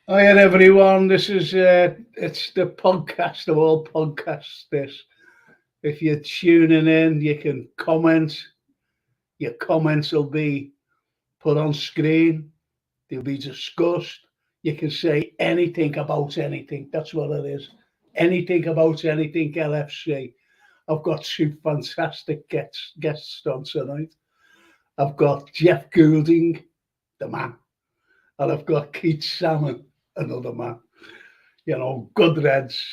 Hi everyone, this is it's the podcast of all podcasts. This, if you're tuning in, you can comment. Your comments will be put on screen. They'll be discussed. You can say anything about anything. That's what it is. Anything about anything LFC. I've got two fantastic guests on tonight. I've got Jeff Goulding, the man, and I've got Keith Salmon, another man. Good Reds,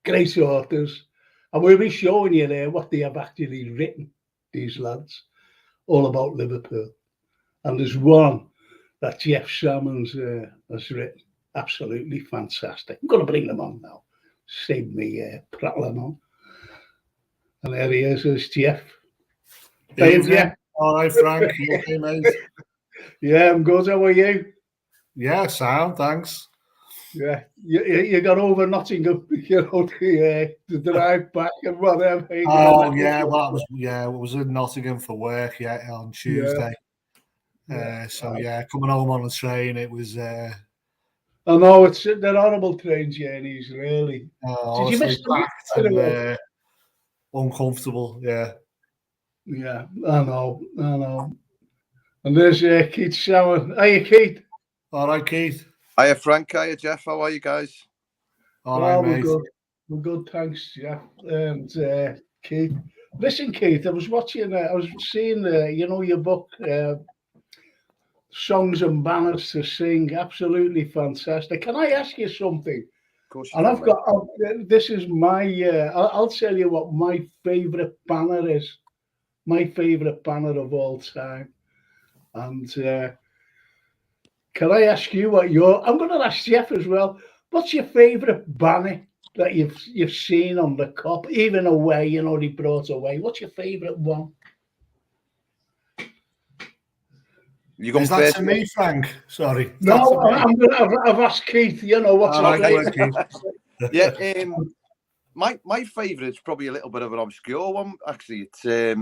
great authors. And we'll be showing you there what they have actually written, these lads, all about Liverpool. And there's one that Jeff Salmons has written, absolutely fantastic. I'm going to bring them on now. Save me prattling on. And there he is, there's Jeff. Hey, Jeff. All right, Frank. You okay, mate? Yeah, I'm good. How are you? Yeah, sound, thanks. Yeah, you got over Nottingham, the drive back and whatever. Oh yeah, well, it was in Nottingham for work, on Tuesday. Coming home on the train, it was. I know they're horrible train journeys, really. Did you miss packed and uncomfortable? Yeah. Yeah, I know. And there's Keith Salmon. Hiya, Keith. All right, Keith. Hiya, Frank. Hiya, Jeff. How are you guys? All right, mate. We're good, thanks, Jeff. And Keith. Listen, Keith, I was seeing, your book, Songs and Banners to Sing. Absolutely fantastic. Can I ask you something? Of course. This is my, I'll tell you what my favourite banner is. My favourite banner of all time. And can I ask you I'm going to ask Jeff as well. What's your favourite banner that you've seen on the cup, even away, they brought away? What's your favourite one? Is that to me, Frank? Sorry. No, I've asked Keith, what's your favourite? Yeah, my favourite's probably a little bit of an obscure one, actually. It's a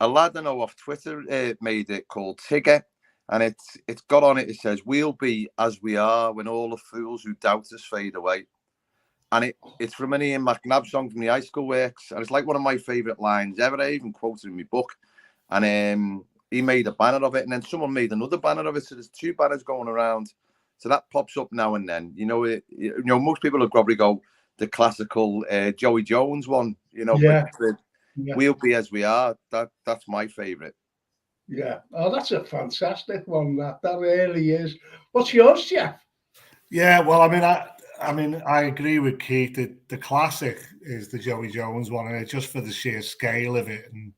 lad I know off Twitter made it called Tigger. And it's got on it, it says, "We'll be as we are when all the fools who doubt us fade away." And it's from an Ian McNabb song from the High School Works. And it's like one of my favourite lines ever. I even quoted in my book. And he made a banner of it. And then someone made another banner of it. So there's two banners going around. So that pops up now and then. Most people would probably go the classical Joey Jones one. We'll be as we are. That's my favourite. Yeah. Oh, that's a fantastic one. That really is. What's yours, Jeff? Yeah. Well, I agree with Keith. The classic is the Joey Jones one, and it's just for the sheer scale of it, and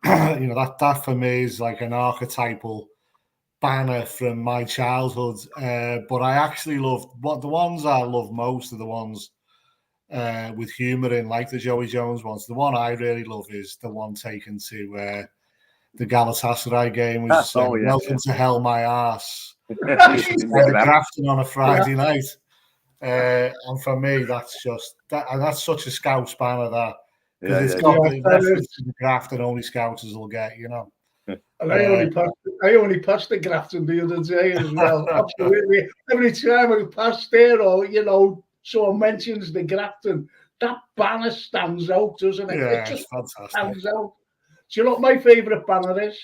that for me is like an archetypal banner from my childhood. But I actually love the ones I love most are the ones with humour in, like the Joey Jones ones. The one I really love is the one taken to the Galatasaray game, was welcome to hell, my arse. Grafton on a Friday night. And for me, that's such a Scouts banner, that. Because it's got the reference to the Grafton only Scouters will get, And I only passed the Grafton the other day as well. Absolutely. Every time I pass there, or, someone mentions the Grafton, that banner stands out, doesn't it? Yeah, it just fantastic. Stands out. Do you know what my favourite banner is?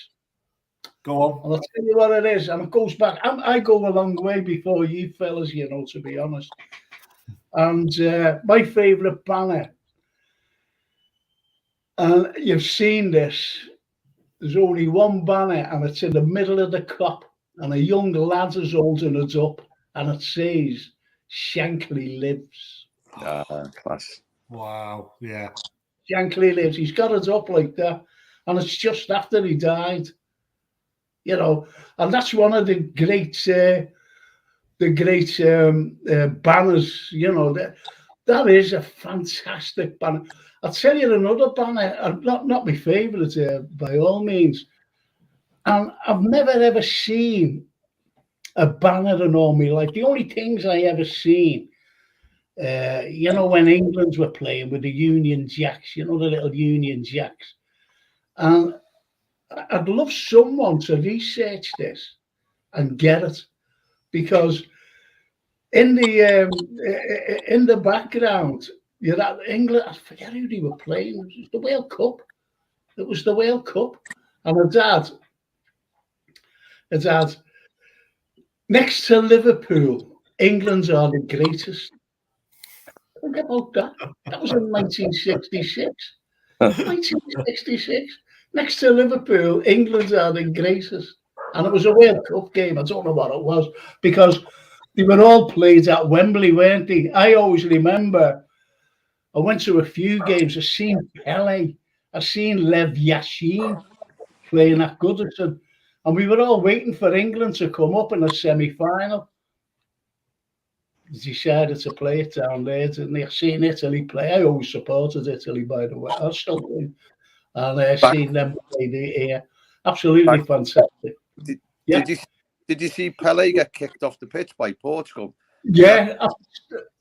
Go on. And I'll tell you what it is. And it goes back. I go a long way before you fellas, to be honest. And my favourite banner, and you've seen this, there's only one banner, and it's in the middle of the cup, and a young lad is holding it up, and it says, "Shankly lives." Class. Wow, yeah. Shankly lives. He's got it up like that. And it's just after he died, and that's one of the great banners. That is a fantastic banner. I'll tell you another banner, not my favourite by all means. And I've never ever seen a banner in all my life. The only things I ever seen, when England were playing with the Union Jacks, the little Union Jacks. And I'd love someone to research this and get it. because in the background, you know, England. I forget who they were playing. It was the World Cup. It was the World Cup, and her dad, next to Liverpool, England's are the greatest. Think about that. That was in 1966. 1966. Next to Liverpool, England's are the greatest. And it was a World Cup game. I don't know what it was because they were all played at Wembley, weren't they? I always remember I went to a few games. I've seen Pele. I've seen Lev Yashin playing at Goodison. And we were all waiting for England to come up in the semi-final. Decided to play it down there, didn't they? I've seen Italy play. I always supported Italy, by the way. I still do. And I've seen them play here. Absolutely fantastic. Did you see Pele get kicked off the pitch by Portugal? Yeah,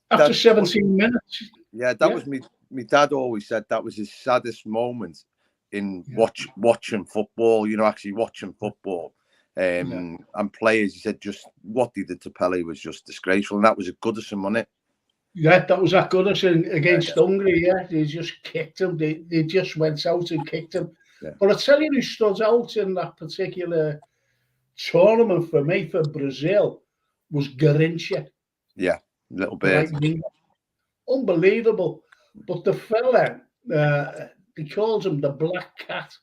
after 17 minutes. Yeah, that was me. My dad always said that was his saddest moment in watching football. You know, actually watching football. And players, he said, just what they did to Pele was just disgraceful, and that was a Goodison, wasn't it? Yeah, that was at Goodison against Hungary. Yeah, they just kicked him. They just went out and kicked him. Yeah. But I tell you, who stood out in that particular tournament for me for Brazil was Garrincha. Yeah, little bit. Like, unbelievable. But the fella, they called him the Black Cat,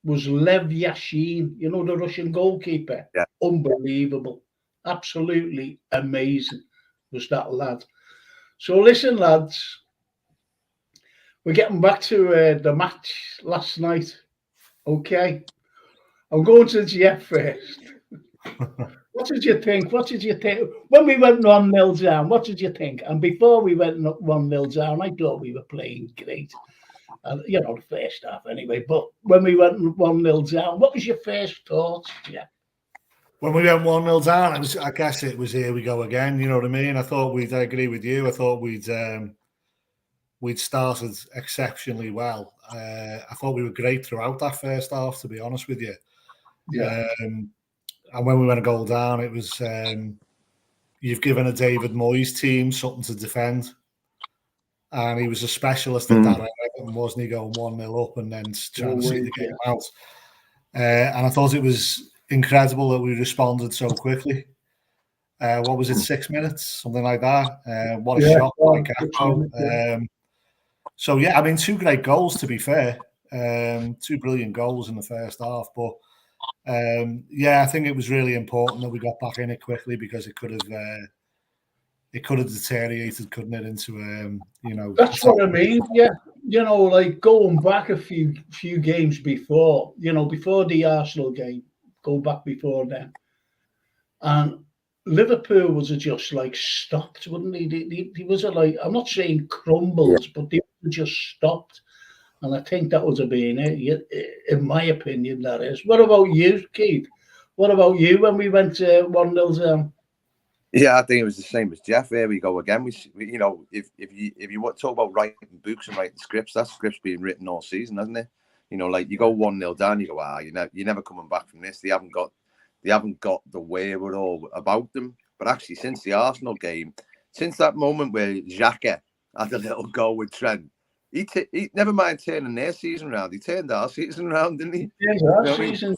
was Lev Yashin, you know, the Russian goalkeeper. Yeah. Unbelievable. Absolutely amazing was that lad. So listen, lads, we're getting back to the match last night. Okay. I'm going to Jeff first. What did you think? What did you think? When we went 1-0 down, what did you think? And before we went 1-0 down, I thought we were playing great. You know, the first half anyway. But when we went 1-0 down, what was your first thoughts? Yeah. When we went 1-0 down, I guess it was here we go again. You know what I mean? I agree with you. I thought we'd started exceptionally well. I thought we were great throughout that first half, to be honest with you. Yeah. And when we went a goal down, it was you've given a David Moyes team something to defend. And he was a specialist at that, wasn't he, going 1-0 up and then trying to see the game out. And I thought it was incredible that we responded so quickly. What was it, 6 minutes? Something like that. What a shot by Gakpo. So, yeah, I mean, 2 great goals, to be fair. 2 brilliant goals in the first half. But, I think it was really important that we got back in it quickly because it could have deteriorated, couldn't it, into That's what I mean. Yeah, you know, like going back a few games before, you know, before the Arsenal game, go back before then, and Liverpool was just like stopped, wouldn't he? He was like, I'm not saying crumbled, but they just stopped, and I think that was been it. In my opinion, that is. What about you, Keith? What about you when we went 1-0 down? Yeah, I think it was the same as Jeff. There we go again. We you know, if you want to talk about writing books and writing scripts, that script's been written all season, hasn't it? You know, like you go 1-0 down, you go, you're never coming back from this. They haven't got the wherewithal about them. But actually, since the Arsenal game, since that moment where Xhaka had a little go with Trent, he never mind turning their season around. He turned our season around, didn't he? Yeah, our season.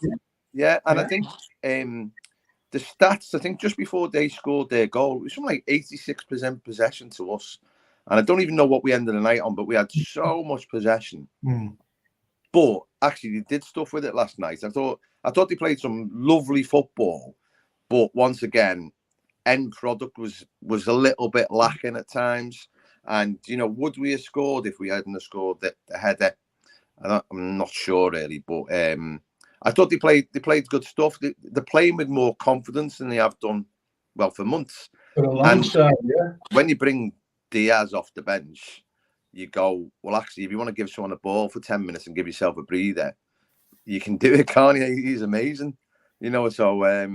Yeah, and I think the stats, I think just before they scored their goal, it was something like 86% possession to us. And I don't even know what we ended the night on, but we had so much possession. But actually, they did stuff with it last night. I thought they played some lovely football. But once again, end product was a little bit lacking at times. And, you know, would we have scored if we hadn't scored the header? I'm not sure, really. But I thought they played good stuff. They're playing with more confidence than they have done, well, for months. For a long time, yeah. When you bring Diaz off the bench, you go, well, actually, if you want to give someone a ball for 10 minutes and give yourself a breather, you can do it, can't you? He's amazing. You know, so, I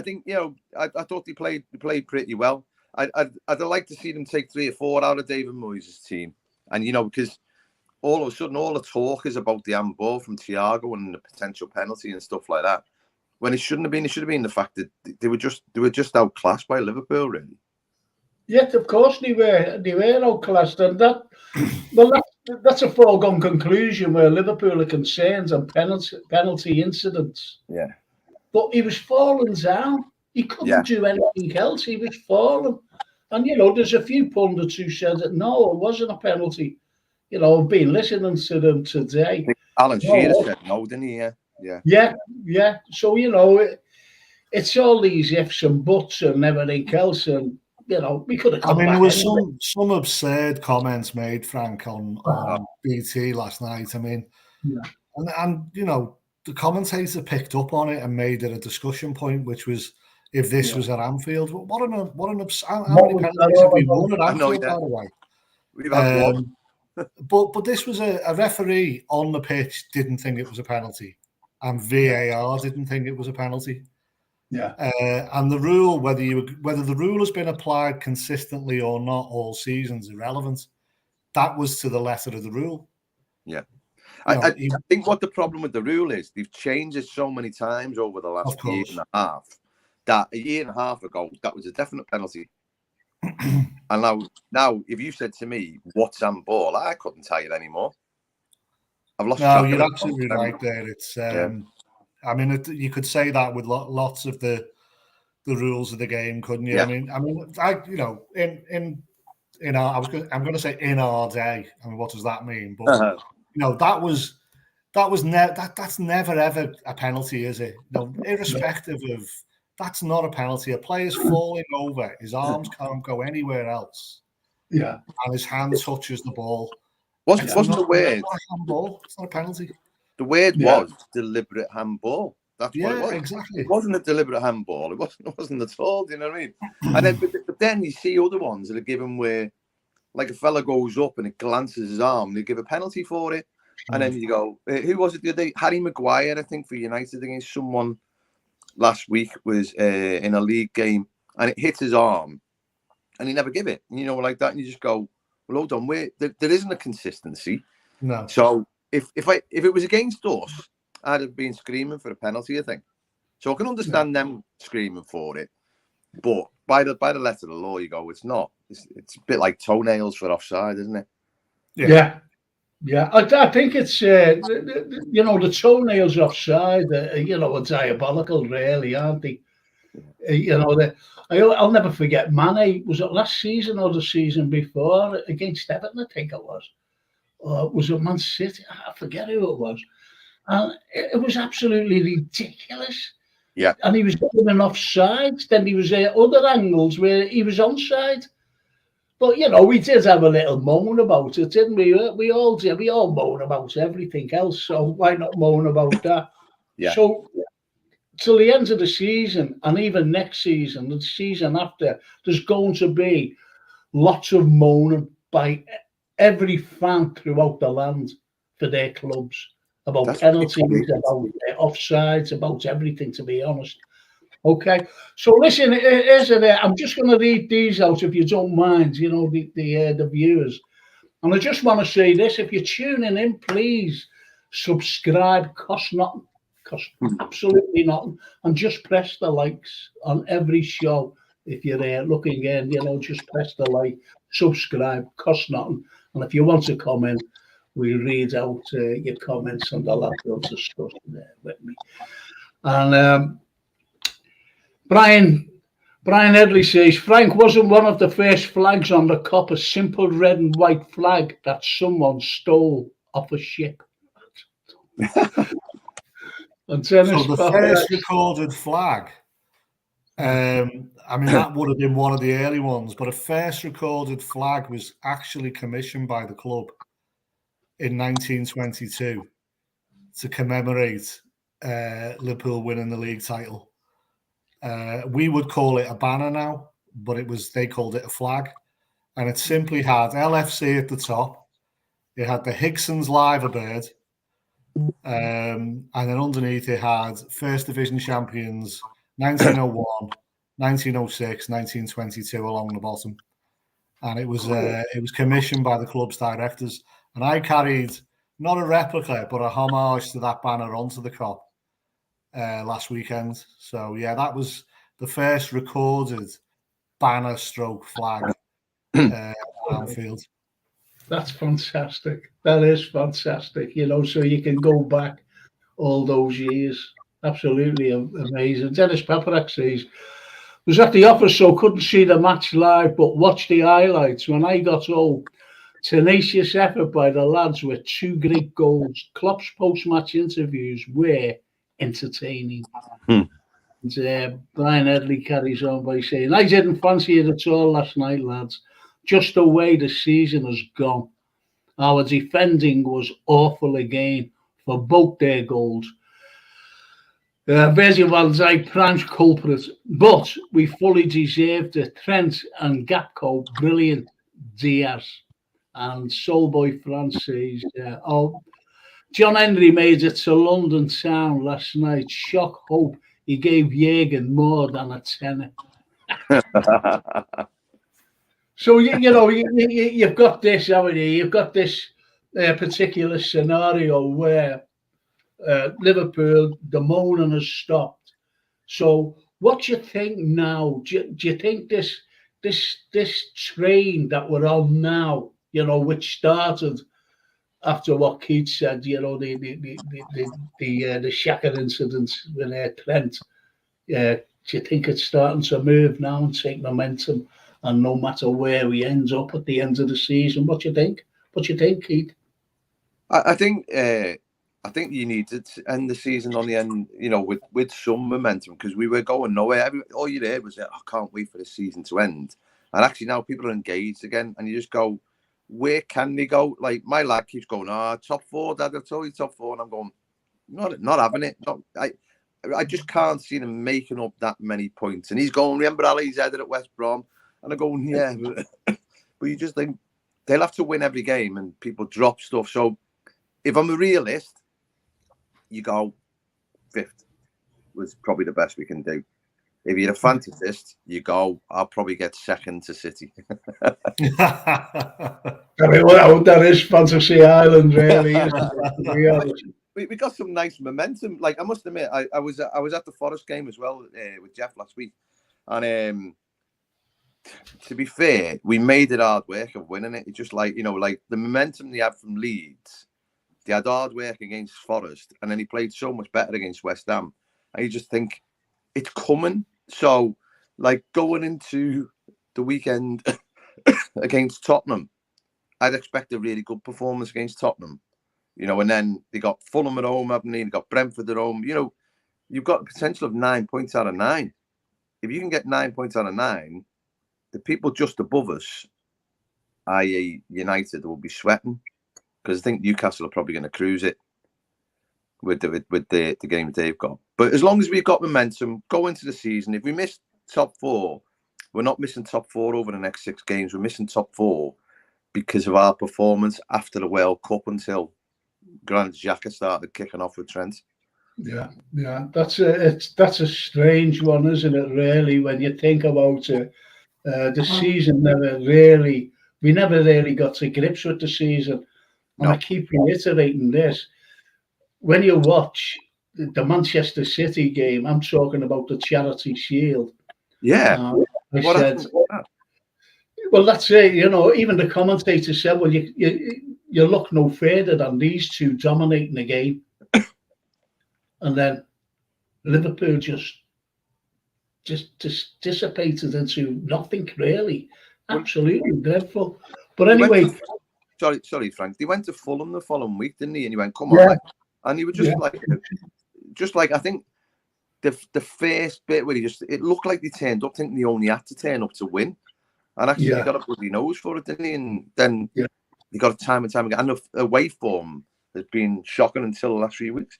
think, you know, I thought they played pretty well. I'd like to see them take 3 or 4 out of David Moyes' team. And, you know, because all of a sudden, all the talk is about the handball from Thiago and the potential penalty and stuff like that. when it shouldn't have been. It should have been the fact that they were just outclassed by Liverpool, really. Yet, of course, they were outclassed, and that's a foregone conclusion where Liverpool are concerned and penalty incidents. Yeah. But he was falling down. He couldn't do anything else. He was falling. And, there's a few pundits who said that, no, it wasn't a penalty. I've been listening to them today. Alan Shearer said no, didn't he? Yeah. So, it's all these ifs and buts and everything else. And, we could have come back. There was some absurd comments made, Frank, on BT last night. And the commentator picked up on it and made it a discussion point, which was if this was at Anfield. What an absurd! How many penalties have we won at Anfield, by the way? We've had one. But this was a referee on the pitch didn't think it was a penalty, and VAR didn't think it was a penalty. Yeah. And the rule, whether the rule has been applied consistently or not all seasons, irrelevant. That was to the letter of the rule. Yeah. I think what the problem with the rule is, they've changed it so many times over the last year and a half that a year and a half ago, that was a definite penalty. And now, if you said to me, what's handball, I couldn't tell you anymore. I've lost track. No, you're absolutely right there. It's, you could say that with lots of the rules of the game, couldn't you? Yeah. I'm going to say in our day. What does that mean? But that's never ever a penalty, is it? Irrespective of, that's not a penalty. A player's falling over, his arms can't go anywhere else. Yeah, and his hand touches the ball. Wasn't the word? It's not a handball. It's not a penalty. The word was deliberate handball. That's what it was. Exactly. It wasn't a deliberate handball. It wasn't at all. Do you know what I mean? And then, but then you see other ones that are given where, like, a fella goes up and it glances his arm, they give a penalty for it, and then you go, who was it the other day? Harry Maguire, I think, for United against someone last week was in a league game, and it hit his arm, and he never give it. Like that, and you just go, well, hold on, there isn't a consistency. No. So if it was against us, I'd have been screaming for a penalty, I think. So I can understand them screaming for it, but by the letter of the law, you go, it's not. It's a bit like toenails for offside, isn't it? Yeah. I think it's the toenails offside. Are diabolical, really, aren't they? I'll never forget Mane. Was it last season or the season before against Everton? I think it was. Or was it Man City? I forget who it was. And it was absolutely ridiculous. Yeah. And he was given offside. Then he was at other angles where he was onside. But, we did have a little moan about it, didn't we? We all did. We all moan about everything else. So why not moan about that? Yeah. So till the end of the season, and even next season, the season after, there's going to be lots of moaning by every fan throughout the land for their clubs about penalties, about offsides, about everything, to be honest. Okay, so listen, I'm just going to read these out if you don't mind, the viewers. And I just want to say this, if you're tuning in, please subscribe, cost nothing, cost absolutely nothing, and just press the likes on every show. If you're looking in, just press the like, subscribe, cost nothing. And if you want to comment, we'll read out your comments and I'll have to discuss there with me. And Brian Edley says, Frank, wasn't one of the first flags on the Kop a simple red and white flag that someone stole off a ship? And so the first recorded flag, that would have been one of the early ones, but a first recorded flag was actually commissioned by the club in 1922 to commemorate Liverpool winning the league title. We would call it a banner now, but they called it a flag, and it simply had LFC at the top. It had the Higson's Liver Bird, and then underneath it had First Division champions 1901, 1906, 1922 along the bottom, and it was commissioned by the club's directors. And I carried not a replica but a homage to that banner onto the Kop. last weekend. So yeah, that was the first recorded banner stroke flag at Anfield. That's fantastic. That is fantastic. So you can go back all those years. Absolutely amazing. Dennis Paparak says, was at the office, so couldn't see the match live, but watched the highlights. When I got home, tenacious effort by the lads with 2 great goals. Klopp's post-match interviews were entertaining. And Brian Headley carries on by saying, I didn't fancy it at all last night, lads. Just the way the season has gone. Our defending was awful again for both their goals. Virgil van Dijk, prime culprit, but we fully deserved it. Trent and Gakpo, brilliant. Diaz. And Soulboy France says, John Henry made it to London town last night. Shock hope he gave Jurgen more than a tenner. So, you've got this, haven't you? You've got this particular scenario where Liverpool, the moaning has stopped. So what do you think now? Do you think this train that we're on now, which started after what Keith said, the Shaka incident with Trent, do you think it's starting to move now and take momentum? And no matter where we end up at the end of the season, what do you think? What do you think, Keith? I think you need to end the season on the end, with some momentum, because we were going nowhere. All you heard was, I can't wait for the season to end. And actually now people are engaged again, and you just go, where can they go? Like my lad keeps going, top 4, Dad, I told you top 4, and I'm going, not having it. I just can't see them making up that many points. And he's going, remember Ali's headed at West Brom? And I'm going, yeah, but you just think they'll have to win every game, and people drop stuff. So if I'm a realist, you go 5th was probably the best we can do. If you're a fantasist, you go, I'll probably get 2nd to City. I mean, that is Fantasy Island, really. We got some nice momentum. Like, I must admit, I was at the Forest game as well with Jeff last week, and to be fair, we made it hard work of winning it. It's just like the momentum they had from Leeds. They had hard work against Forest, and then he played so much better against West Ham. And you just think it's coming. So, like going into the weekend against Tottenham, I'd expect a really good performance against Tottenham. And then they got Fulham at home, haven't they? They got Brentford at home. You've got a potential of 9 points out of 9. If you can get 9 points out of 9, the people just above us, i.e. United, will be sweating. Because I think Newcastle are probably going to cruise it with the game they've got. But as long as we've got momentum, go into the season. If we miss top 4, we're not missing top 4 over the next 6 games. We're missing top 4 because of our performance after the World Cup until Granit Xhaka started kicking off with Trent. Yeah. That's a strange one, isn't it? Really, when you think about it, the season we never really got to grips with the season. And I keep reiterating this. When you watch the Manchester City game, I'm talking about the Charity Shield. Yeah. Well, that's it. Even the commentator said, well, you look no further than these two dominating the game. And then Liverpool just dissipated into nothing, really. Absolutely dreadful. But anyway... Sorry, Frank. They went to Fulham the following week, didn't he? And he went, come on, and he was just like I think the first bit where it looked like they turned up, thinking they only had to turn up to win, and actually he got a bloody nose for it, didn't he? And then he got it time and time again. And the away form has been shocking until the last few weeks.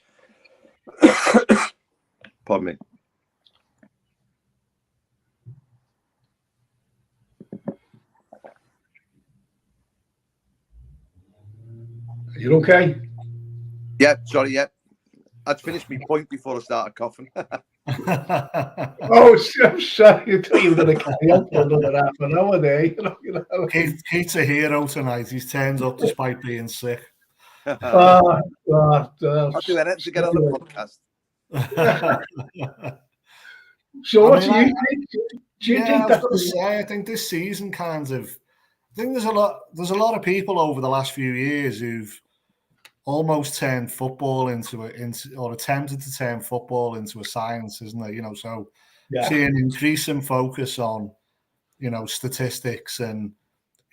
Pardon me. You okay? Yeah, sorry, yeah. I'd finished my point before I started coughing. Oh, I'm sorry. You thought you were going to carry on for another half an hour there. Keith's a hero tonight. He's turned up despite being sick. I'll do anything to get on the podcast. So, I what do mean, you think? Do you yeah, think I was that? going to say, I think this season kind of, I think there's a lot of people over the last few years who've almost turned football into or attempted to turn football into a science, isn't there? You know, so Yeah, seeing increasing focus on, you know, statistics and,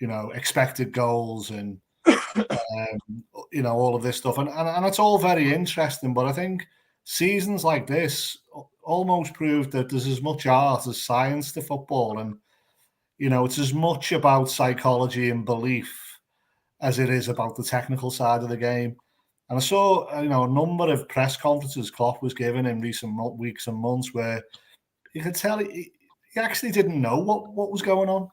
you know, expected goals and, you know, all of this stuff. And it's all very interesting. But I think seasons like this almost prove that there's as much art as science to football. And, you know, it's as much about psychology and belief as it is about the technical side of the game. And I saw, you know, a number of press conferences Klopp was giving in recent weeks and months where you could tell he actually didn't know what was going on.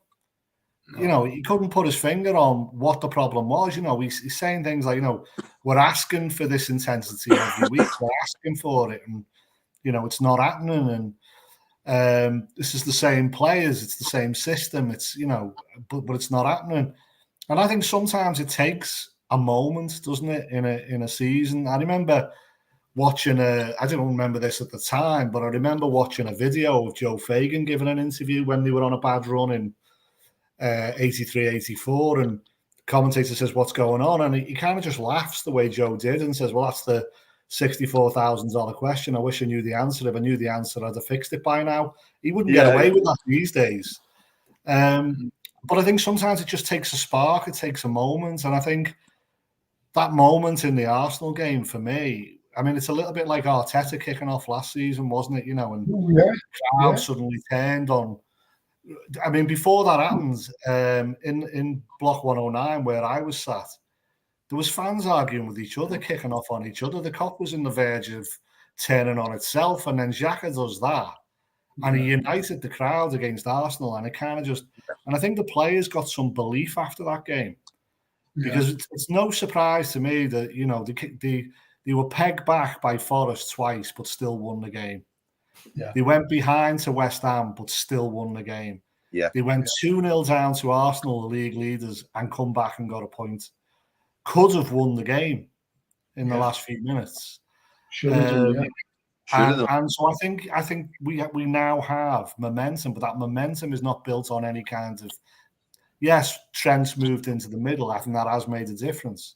no. You know, he couldn't put his finger on what the problem was. You know, he's saying things like, you know, we're asking for this intensity every week. We're asking for it. And, you know, it's not happening. And this is the same players. It's the same system. It's, you know, but it's not happening. And I think sometimes it takes a moment, doesn't it, in a season? I remember watching I didn't remember this at the time, but I remember watching a video of Joe Fagan giving an interview when they were on a bad run in 83, 84, and the commentator says, "What's going on?" And he kind of just laughs the way Joe did and says, "Well, that's the $64,000 question. I wish I knew the answer. If I knew the answer, I'd have fixed it by now." He wouldn't get away with that these days. But I think sometimes it just takes a spark, it takes a moment. And I think that moment in the Arsenal game for me, I mean, it's a little bit like Arteta kicking off last season, wasn't it? You know, and the crowd suddenly turned on. I mean, before that happens, in Block 109, where I was sat, there was fans arguing with each other, kicking off on each other. The Kop was on the verge of turning on itself, and then Xhaka does that. And he united the crowd against Arsenal, and it kind of just, and I think the players got some belief after that game, because it's no surprise to me that, you know, they were pegged back by Forest twice, but still won the game. Yeah. They went behind to West Ham, but still won the game. Yeah. They went 2-0 down to Arsenal, the league leaders, and come back and got a point. Could have won the game in the last few minutes. And so I think we now have momentum, but that momentum is not built on any kind of, yes, Trent's moved into the middle. I think that has made a difference.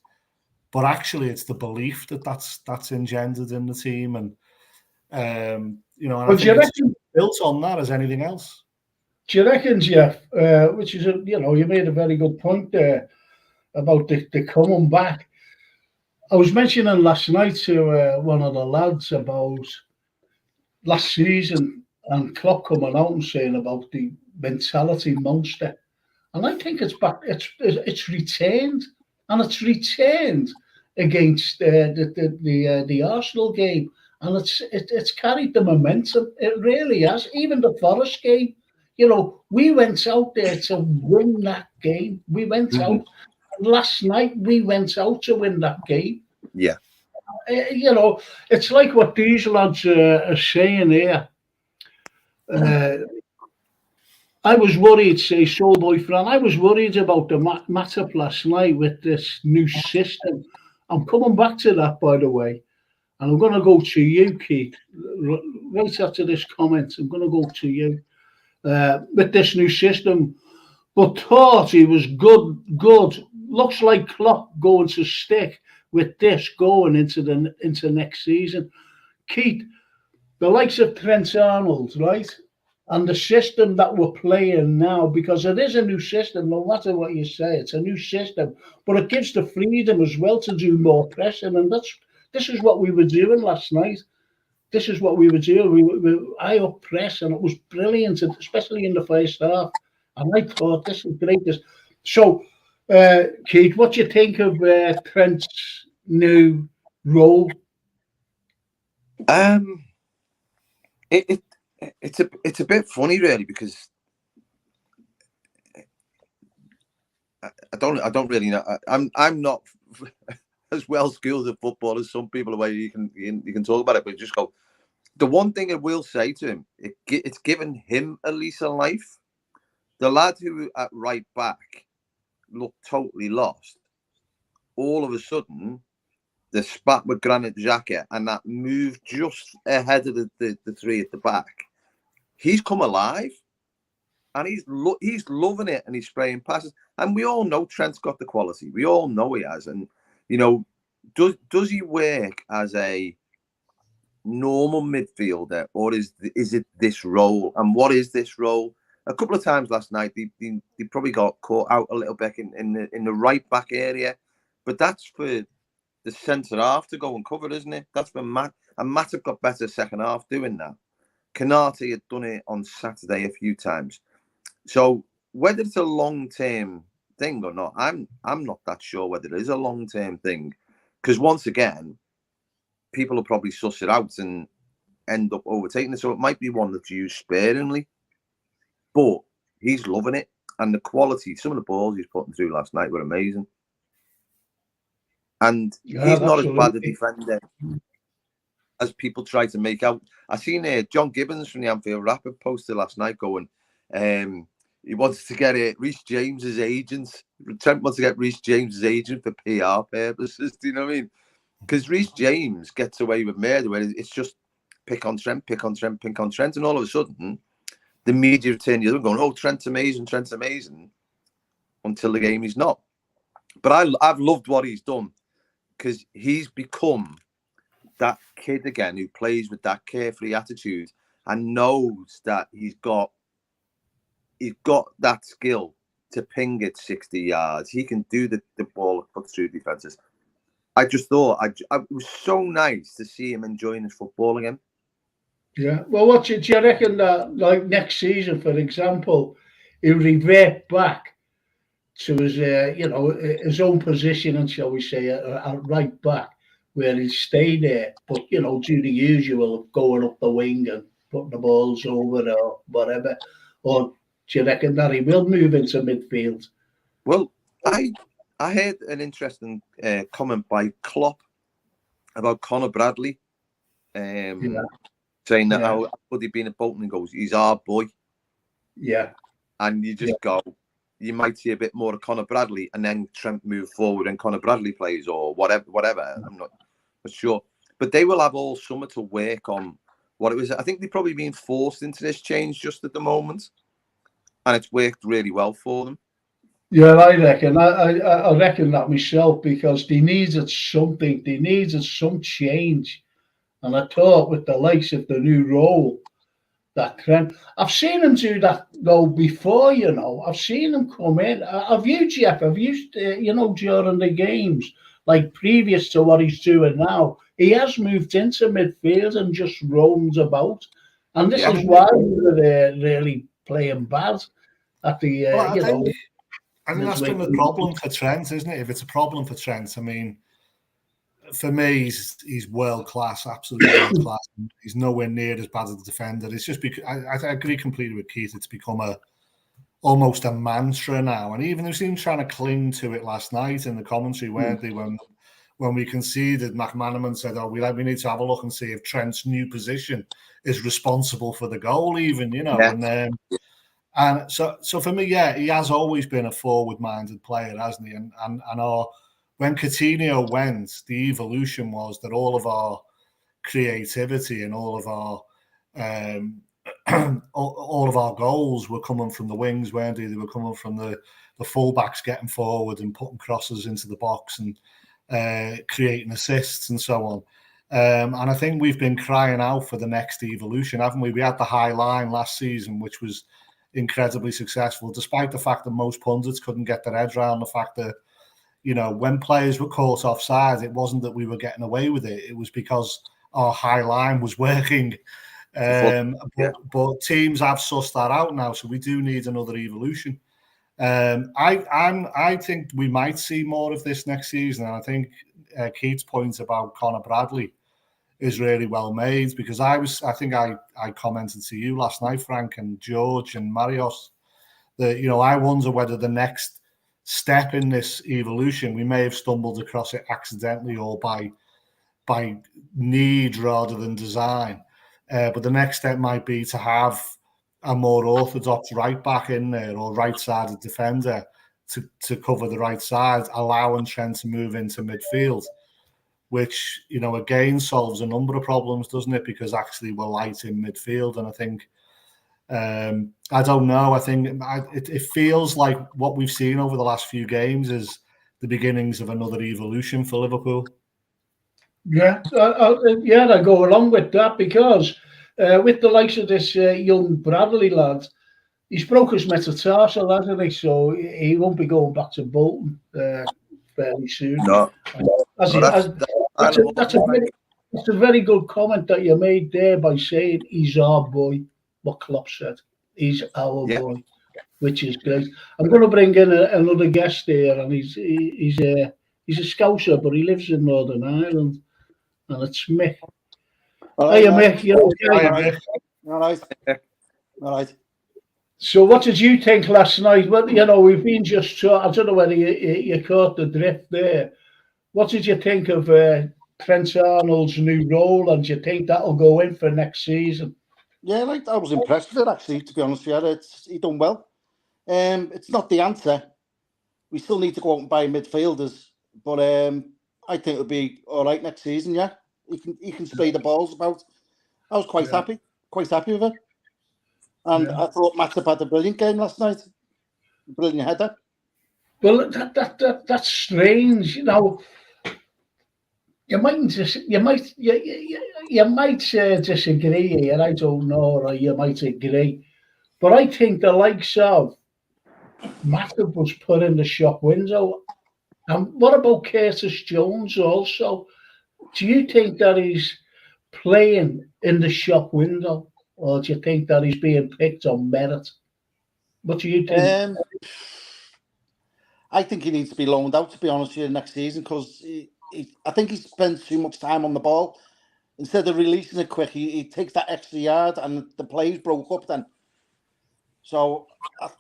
But actually, it's the belief that's engendered in the team. And, you know, and I think it's built on that as anything else. Do you reckon, Jeff, which is, you know, you made a very good point there about the coming back. I was mentioning last night to one of the lads about last season and Klopp coming out and saying about the mentality monster. And I think it's back. It's retained, and it's retained against the Arsenal game, and it's carried the momentum. It really has. Even the Forest game, you know, we went out there to win that game. We went out last night. We went out to win that game. Yeah. You know, it's like what these lads are saying here. I was worried, say, Soulboy Fran, I was worried about the matchup last night with this new system. I'm coming back to that, by the way. And I'm going to go to you, Keith. Right after this comment, I'm going to go to you. With this new system. But thought he was good. Looks like Klopp going to stick with this going into next season. Keith, the likes of Trent Arnold, right? And the system that we're playing now, because it is a new system, no matter what you say, it's a new system, but it gives the freedom as well to do more pressing. And this is what we were doing last night. This is what we were doing. We high up press, and it was brilliant, especially in the first half. And I thought, this is great. So, Keith, what do you think of Trent's new role? It's a bit funny, really, because I don't really know. I'm not as well skilled at football as some people, where you can talk about it, but just go. The one thing I will say to him, it's given him a lease on life. The lad who at right back looked totally lost, all of a sudden the spat with Granit Xhaka and that move just ahead of the three at the back, he's come alive. And he's loving it, and he's spraying passes. And we all know Trent's got the quality. We all know he has. And, you know, does he work as a normal midfielder, or is it this role? And what is this role? A couple of times last night, they probably got caught out a little bit in the right back area. But that's for the centre half to go and cover, isn't it? That's for Matt. And Matt have got better second half doing that. Canate had done it on Saturday a few times. So whether it's a long-term thing or not, I'm not that sure whether it is a long-term thing, because once again, people will probably suss it out and end up overtaking it. So it might be one that's used sparingly, but he's loving it, and the quality, some of the balls he's putting through last night were amazing. And he's not as bad a defender as people try to make out. I seen John Gibbons from the Anfield Rapid posted last night going, he wants to get Reece James's agent. Trent wants to get Reece James's agent for PR purposes. Do you know what I mean? Because Reece James gets away with murder where it's just pick on Trent, pick on Trent, pick on Trent, and all of a sudden the media turn the other way going, "Oh, Trent's amazing, until the game he's not. But I've loved what he's done, because he's become that kid again who plays with that carefree attitude and knows that he's got that skill to ping it 60 yards. He can do the ball cut through defenses. I just thought it was so nice to see him enjoying his football again. Yeah. Well, do you reckon that, like, next season, for example, he'll revert back to his, his own position, and shall we say, at right back, where he'll stay there, but, do the usual of going up the wing and putting the balls over or whatever? Or do you reckon that he will move into midfield? Well, I heard an interesting comment by Klopp about Conor Bradley, saying that how would he been at Bolton, and goes, he's our boy. Yeah. And you just go, you might see a bit more of Conor Bradley, and then Trent move forward and Conor Bradley plays, or whatever. I'm not sure. But they will have all summer to work on what it was. I think they've probably been forced into this change just at the moment, and it's worked really well for them. Yeah, I reckon. I reckon that myself, because they needed something. They needed some change. And I thought with the likes of the new role, that Trent, I've seen him do that though before, I've seen him come in. I've used during the games, like previous to what he's doing now, he has moved into midfield and just roams about. And this is why they're really playing bad at the, I think that's been the problem for Trent, isn't it? If it's a problem for Trent, I mean, for me, he's world class, absolutely world class. He's nowhere near as bad as a defender. It's just because I agree completely with Keith. It's become almost a mantra now, and even they seemed trying to cling to it last night in the commentary, weren't they? When we conceded, McManaman said, "Oh, we need to have a look and see if Trent's new position is responsible for the goal." Even and so for me, he has always been a forward-minded player, hasn't he? And when Coutinho went, the evolution was that all of our creativity and all of our goals were coming from the wings, weren't they? They were coming from the fullbacks getting forward and putting crosses into the box and creating assists and so on. And I think we've been crying out for the next evolution, haven't we? We had the high line last season, which was incredibly successful, despite the fact that most pundits couldn't get their heads around the fact that, when players were caught offside, it wasn't that we were getting away with it. It was because our high line was working. But teams have sussed that out now, so we do need another evolution. I think we might see more of this next season, and I think Keith's point about Conor Bradley is really well made, because I think I commented to you last night, Frank and George and Marios, that I wonder whether the next step in this evolution, we may have stumbled across it accidentally or by need rather than design. But the next step might be to have a more orthodox right back in there, or right-sided defender to cover the right side, allowing Trent to move into midfield. which, again solves a number of problems, doesn't it? Because actually we're light in midfield, and I think, I don't know, I think it feels like what we've seen over the last few games is the beginnings of another evolution for Liverpool. Yeah, I go along with that because with the likes of this young Bradley lad, he's broke his metatarsal, hasn't he? So he won't be going back to Bolton fairly soon. No, That's a very good comment that you made there by saying he's our boy. What Klopp said, he's our boy, which is great. I'm going to bring in another guest here, and he's a Scouser, but he lives in Northern Ireland, and it's Mick. Hiya, Mick. You okay? All right. So, what did you think last night? Well, we've been just. I don't know whether you caught the drift there. What did you think of Trent Arnold's new role, and do you think that'll go in for next season? Yeah, I was impressed with it, actually, to be honest with you. He done well. It's not the answer. We still need to go out and buy midfielders, but I think it'll be all right next season. Yeah, he can spray the balls about. I was quite happy with it, and I thought Matip had a brilliant game last night. Brilliant header. Well, that's strange. You might disagree here. I don't know, or you might agree, but I think the likes of Matip was put in the shop window. And what about Curtis Jones also? Do you think that he's playing in the shop window, or do you think that he's being picked on merit? What do you think? I think he needs to be loaned out, to be honest with you, next season, because I think he spends too much time on the ball. Instead of releasing it quick, he takes that extra yard, and the plays broke up then. So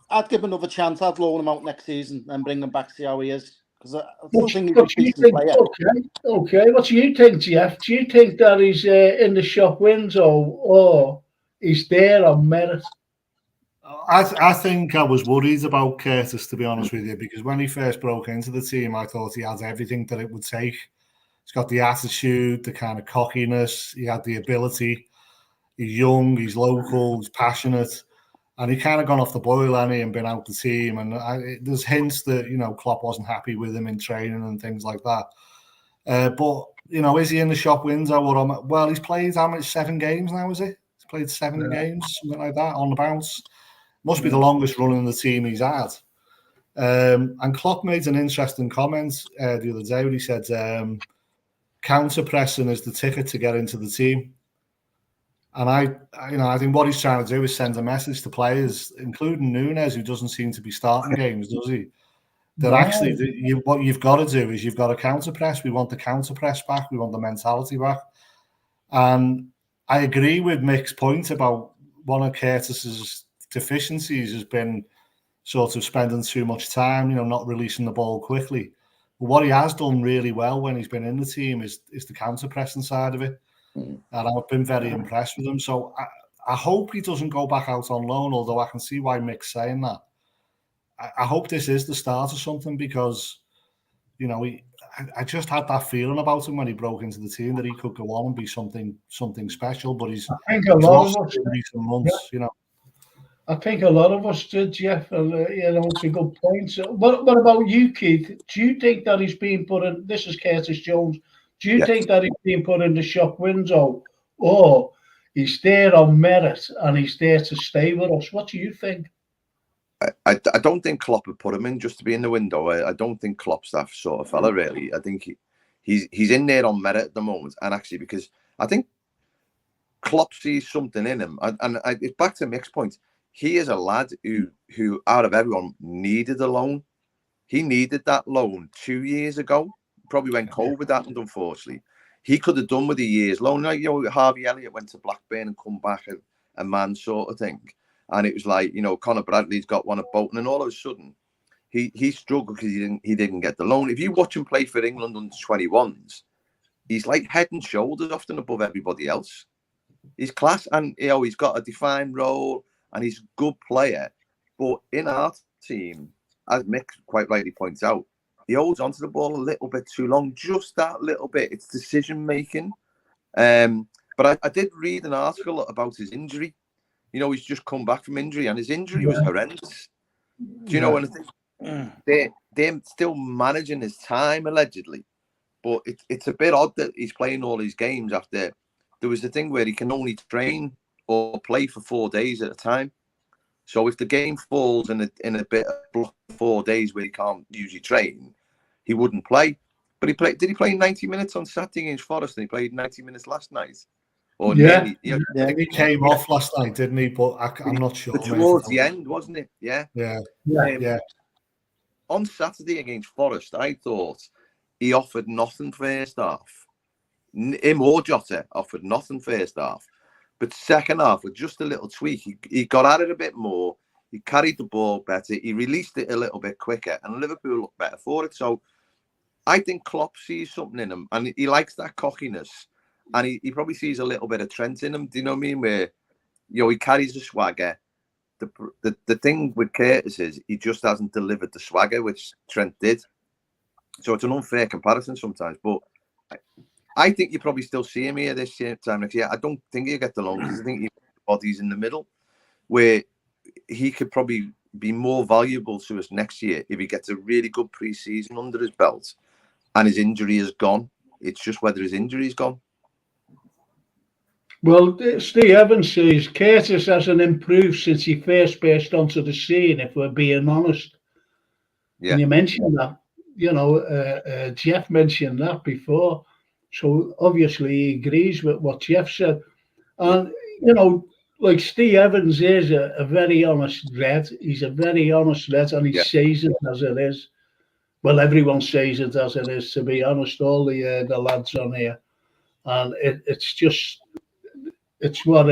I'd give him another chance. I'd loan him out next season and bring him back, see how he is. Because I still think he's a decent player. Okay. What do you think, Jeff? Do you think that he's in the shop window, or he's there on merit? I think I was worried about Curtis, to be honest with you, because when he first broke into the team, I thought he had everything that it would take. He's got the attitude, the kind of cockiness, he had the ability. He's young, he's local, he's passionate. And he kind of gone off the boil, and been out the team. And there's hints that, Klopp wasn't happy with him in training and things like that. But, is he in the shop window? Well, he's played how many? 7 games now, is he? He's played 7 games, something like that, on the bounce. Must be the longest run in the team he's had. And Klopp made an interesting comment the other day when he said counter-pressing is the ticket to get into the team. And I think what he's trying to do is send a message to players, including Núñez, who doesn't seem to be starting games, does he? That actually, what you've got to do is you've got to counter-press. We want the counter-press back. We want the mentality back. And I agree with Mick's point about one of Curtis's deficiencies has been sort of spending too much time, not releasing the ball quickly. But what he has done really well when he's been in the team is the counter-pressing side of it. And I've been very impressed with him. So I hope he doesn't go back out on loan, although I can see why Mick's saying that. I hope this is the start of something because, I just had that feeling about him when he broke into the team that he could go on and be something special. But he's lost in recent months, I think a lot of us did, Jeff. It's a good point. What about you, Keith? Do you think that he's being put in? This is Curtis Jones. Do you think that he's being put in the shop window, or he's there on merit and he's there to stay with us? What do you think? I don't think Klopp would put him in just to be in the window. I don't think Klopp's that sort of fella, really. I think he's in there on merit at the moment, and actually because I think Klopp sees something in him, and it's back to Mick's point. He is a lad who out of everyone needed a loan. He needed that loan 2 years ago. Probably when COVID happened, unfortunately. He could have done with a year's loan. Like, Harvey Elliott went to Blackburn and come back a man sort of thing. And it was like, Conor Bradley's got one at Bolton, and all of a sudden he struggled because he didn't get the loan. If you watch him play for England under 21s, he's like head and shoulders often above everybody else. He's class, and he's got a defined role, and he's a good player. But in our team, as Mick quite rightly points out, he holds onto the ball a little bit too long, just that little bit. It's decision making. But I did read an article about his injury. You know, he's just come back from injury, and his injury was horrendous. Do you know anything? They're still managing his time, allegedly. But it's a bit odd that he's playing all these games after there was the thing where he can only train or play for 4 days at a time. So if the game falls in a bit of 4 days where he can't usually train, he wouldn't play. But he played. Did he play 90 minutes on Saturday against Forest? And he played 90 minutes last night. Or nearly, I think he came off last night, didn't he? But I'm not sure. Towards the end, wasn't it? Yeah. On Saturday against Forest, I thought he offered nothing first half. Him or Jota offered nothing first half. But second half, with just a little tweak, he got at it a bit more. He carried the ball better. He released it a little bit quicker. And Liverpool looked better for it. So I think Klopp sees something in him. And he likes that cockiness. And he probably sees a little bit of Trent in him. Do you know what I mean? Where, you know, he carries the swagger. The thing with Curtis is he just hasn't delivered the swagger, which Trent did. So it's an unfair comparison sometimes. But I think you probably still see him here this time next year. I don't think he'll get the longest. I think body's in the middle, where he could probably be more valuable to us next year if he gets a really good pre-season under his belt and his injury is gone. It's just whether his injury is gone. Well, Steve Evans says Curtis hasn't improved since he first burst onto the scene, if we're being honest. Yeah. And you mentioned that, you know, Jeff mentioned that before. So obviously he agrees with what Jeff said. And, you know, like Steve Evans is a very honest Red. He's a very honest Red, and he says it as it is. Well, everyone says it as it is, to be honest, all the lads on here. And it's what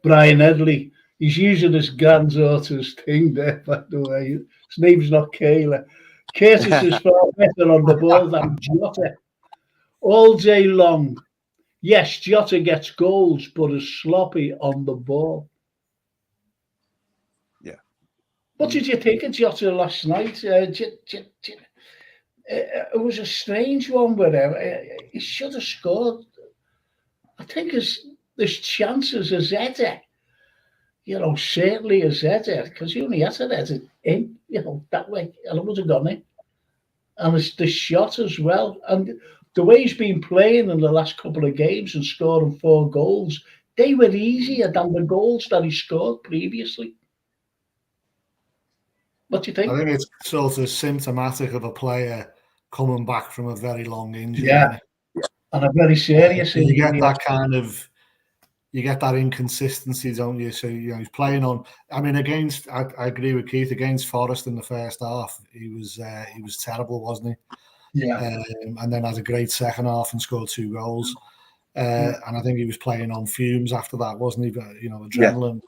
Brian Edley, he's using his granddaughter's thing there, by the way. His name's not Kayla. Curtis is far better on the ball than Jota. All day long. Yes, Jota gets goals, but is sloppy on the ball. Yeah. What did you think of Jota last night? It was a strange one with him. He should have scored. I think there's chances as header. You know, certainly as header, because he only had to head it in, you know, that way, and it would have gone in. And it's the shot as well. And the way he's been playing in the last couple of games and scoring 4 goals, they were easier than the goals that he scored previously. What do you think? I think it's sort of symptomatic of a player coming back from a very long injury. Yeah, and a very serious injury. You get that kind of, you get that inconsistency, don't you? So, you know, he's playing on. I mean, I agree with Keith, against Forest in the first half, he was terrible, wasn't he? Yeah. And then had a great second half and scored 2 goals. And I think he was playing on fumes after that, wasn't he? But, you know, adrenaline.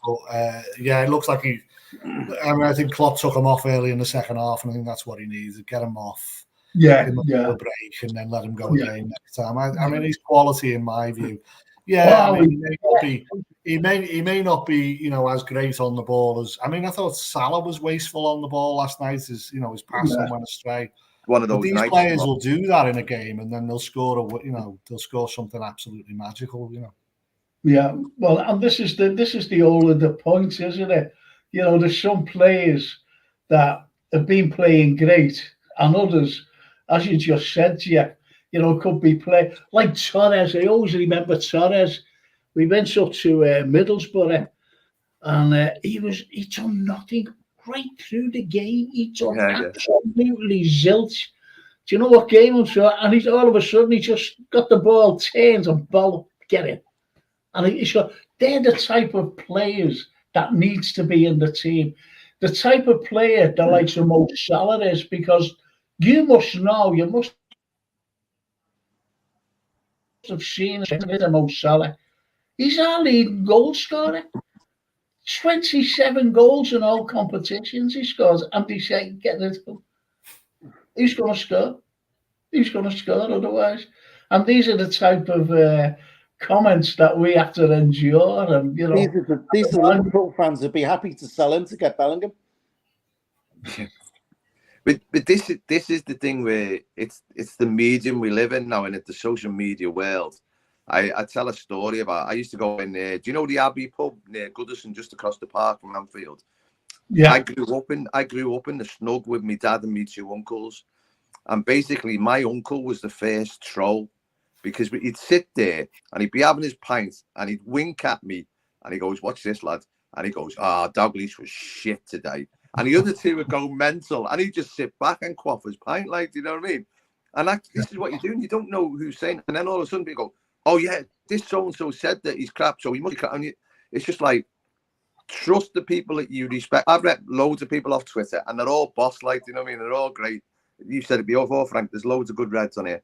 Yeah. But it looks like I think Klopp took him off early in the second half, and I think that's what he needs, to get him off. Yeah. Give him a break and then let him go again next time. I mean, he's quality in my view. Yeah, I mean, he may not be, you know, as great on the ball as. I mean, I thought Salah was wasteful on the ball last night. His passing went astray. One of those. But these players will do that in a game, and then they'll score they'll score something absolutely magical. You know. Yeah, well, and this is the all of the points, isn't it? You know, there's some players that have been playing great, and others, as you just said, Jeff, you know, could be play like Torres. I always remember Torres. We went up to Middlesbrough, and he done nothing right through the game. He done absolutely zilch. Do you know what game I'm sure? And he's all of a sudden he just got the ball turned and ball get it. And he's got, they're the type of players that needs to be in the team. The type of player that likes the Mo Salah is, because you must know, you must have seen the Mo Salah. He's our leading goal scorer. 27 goals in all competitions he scores, and he said, "Get it. Who's going to score? Who's going to score otherwise?" And these are the type of comments that we have to endure. And you know, these are the Liverpool fans would be happy to sell him to get Bellingham. But this is the thing where it's the medium we live in now, and it's the social media world. I tell a story about, I used to go in there. Do you know the Abbey pub near Goodison, just across the park from Anfield? Yeah. I grew up in the snug with my dad and my two uncles. And basically my uncle was the first troll, because he'd sit there and he'd be having his pint and he'd wink at me and he goes, "Watch this, lad." And he goes, Dalglish was shit today. And the other two would go mental, and he'd just sit back and quaff his pint, like, do you know what I mean? And this is what you're doing. You don't know who's saying, and then all of a sudden people go, "Oh yeah, this so-and-so said that he's crap, so he must be crap." And it's just like, trust the people that you respect. I've met loads of people off Twitter, and they're all boss-like, do you know what I mean? They're all great. You said it before, Frank, there's loads of good Reds on here.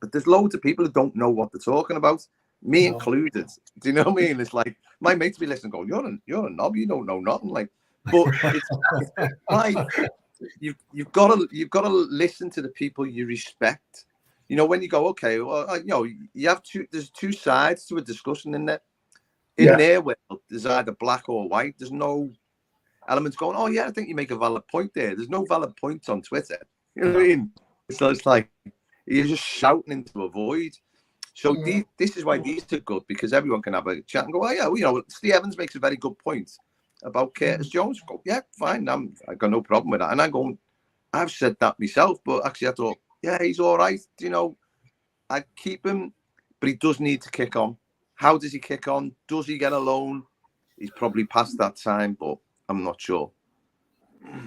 But there's loads of people who don't know what they're talking about, me included. Do you know what I mean? It's like, my mates be listening going, you're a knob, you don't know nothing. Like, but it's like, you've got to listen to the people you respect. You know, when you go, okay, well, you know, there's two sides to a discussion in there. In their world, there's either black or white. There's no elements going, "Oh yeah, I think you make a valid point there." There's no valid points on Twitter. You know what I mean? So it's like you're just shouting into a void. So this is why these are good, because everyone can have a chat and go, "Oh yeah, well, you know, Steve Evans makes a very good point about Curtis Jones." Go, "Yeah, fine, I got no problem with that." And I'm going, "I've said that myself, but actually I thought, yeah, he's all right. You know, I'd keep him, but he does need to kick on. How does he kick on? Does he get a loan? He's probably past that time, but I'm not sure."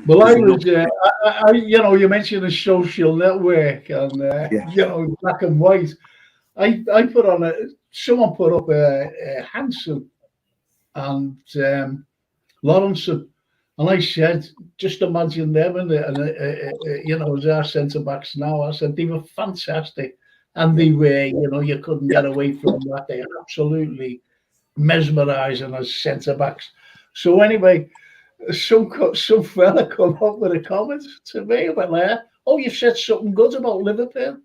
Well, I was, you know, you mentioned a social network and, you know, black and white. I put on someone put up a Hanson and Lawrenson, and I said, just imagine them and you know, as our centre backs now. I said they were fantastic, and they were, you know, you couldn't get away from that. They are absolutely mesmerising as centre backs. So anyway, some fella come up with a comment to me about like, "Oh, you've said something good about Liverpool.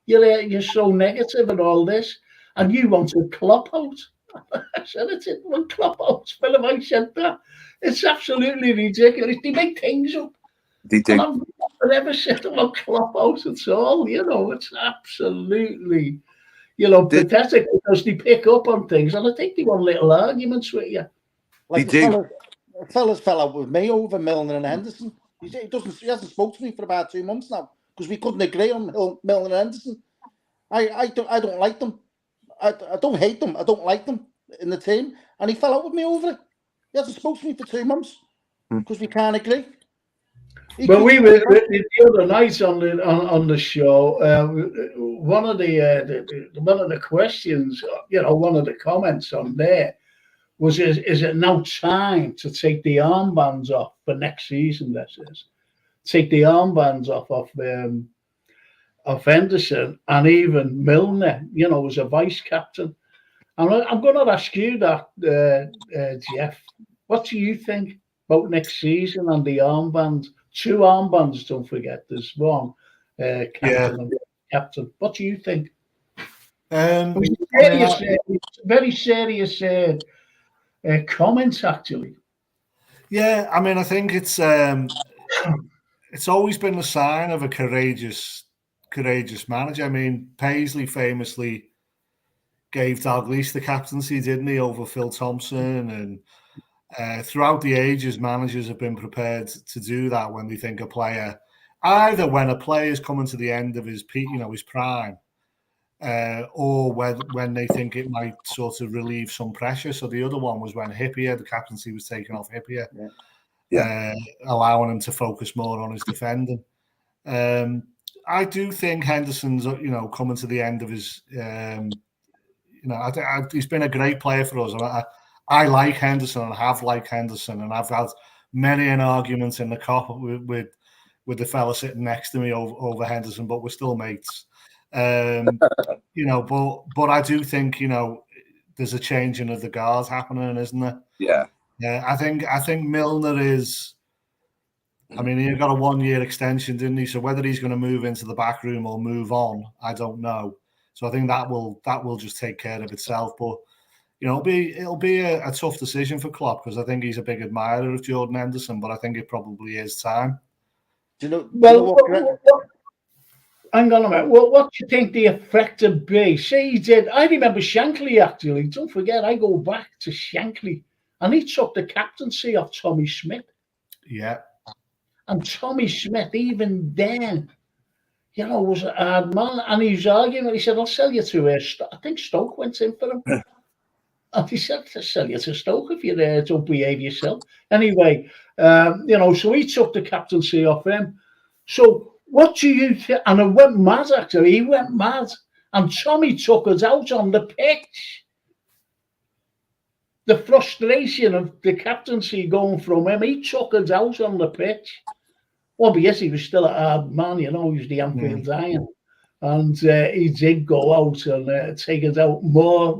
You're so negative and all this, and you want to Klopp out." I said, "It didn't want Klopp out. Well, I said that. It's absolutely ridiculous. They make things up." They do. And I've never said about Klopp out at all. You know, it's absolutely, you know, pathetic, because they pick up on things, and I think they want little arguments with you. Like the fellas fell out with me over Milner and Henderson. He hasn't spoken to me for about 2 months now, because we couldn't agree on Milner and Henderson. I don't like them. I don't hate them. I don't like them in the team, and he fell out with me over it. He hasn't spoken to me for 2 months because we can't agree. But we were the other night on the show. One of the questions, you know, one of the comments on there was, "Is it now time to take the armbands off for next season?" This is take the armbands off of Henderson and even Milner, you know, as a vice captain. And I'm going to ask you that, Jeff. What do you think about next season and the armband? 2 armbands, don't forget. There's one captain and captain. What do you think? Very serious comments, actually. Yeah, I mean, I think it's always been a sign of a courageous manager. I mean, Paisley famously gave Dalglish the captaincy, didn't he, over Phil Thompson? And throughout the ages, managers have been prepared to do that when they think a player, either when a player is coming to the end of his peak, you know, his prime, or when they think it might sort of relieve some pressure. So the other one was when Hippier, the captaincy was taken off Hippier, allowing him to focus more on his defending. I do think Henderson's, you know, coming to the end of his, you know, he's been a great player for us. I like Henderson and have liked Henderson, and I've had many an argument in the car with the fella sitting next to me over Henderson, but we're still mates. You know, but I do think, you know, there's a changing of the guard happening, isn't there? Yeah. I think Milner is. I mean, he got a 1-year extension, didn't he? So whether he's going to move into the back room or move on, I don't know. So I think that will just take care of itself. But you know, it'll be a tough decision for Klopp, because I think he's a big admirer of Jordan Henderson, but I think it probably is time. Do you know? Well, do you know what, hang on a minute. What do you think the effect would be? Say he did. I remember Shankly, actually. Don't forget, I go back to Shankly. And he took the captaincy of Tommy Smith. Yeah. And Tommy Smith, even then, was a hard man. And he was arguing. He said, I'll sell you to I think Stoke went in for him. And he said, I'll sell you to Stoke if you don't behave yourself. Anyway, so he took the captaincy off him. So what do you think? And it went mad, actually. He went mad. And Tommy took us out on the pitch. The frustration of the captaincy going from him, he took us out on the pitch. Well, but yes, he was still a hard man, he was the Anfield Iron. And he did go out and take us out more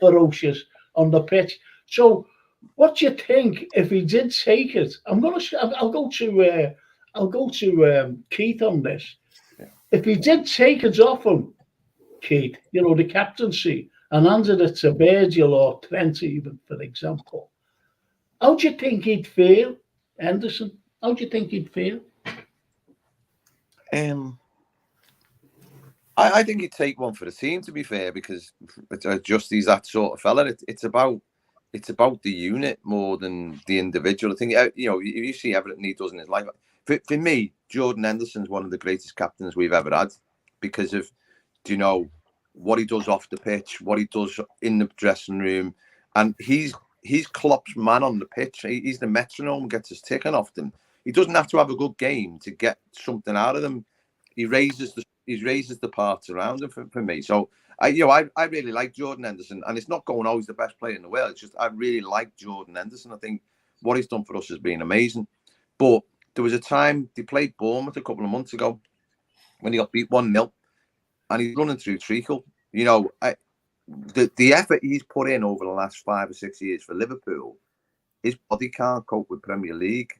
ferocious on the pitch. So what do you think if he did take it? I'll go to Keith on this. Yeah. If he did take it off him, Keith, the captaincy, and handed it to Virgil or Trent even, for example, how do you think he'd feel, Henderson? How do you think he'd feel? I think he'd take one for the team, to be fair, because just he's that sort of fella. It's about the unit more than the individual. I think you see everything he does in his life. For me, Jordan Henderson's one of the greatest captains we've ever had because of what he does off the pitch, what he does in the dressing room, and he's Klopp's man on the pitch. He's the metronome, gets his ticking often. He doesn't have to have a good game to get something out of them. He raises the parts around him for me. So I really like Jordan Henderson, and it's not going always the best player in the world. It's just I really like Jordan Henderson. I think what he's done for us has been amazing. But there was a time they played Bournemouth a couple of months ago when he got beat 1-0. And he's running through treacle. The effort he's put in over the last 5 or 6 years for Liverpool, his body can't cope with Premier League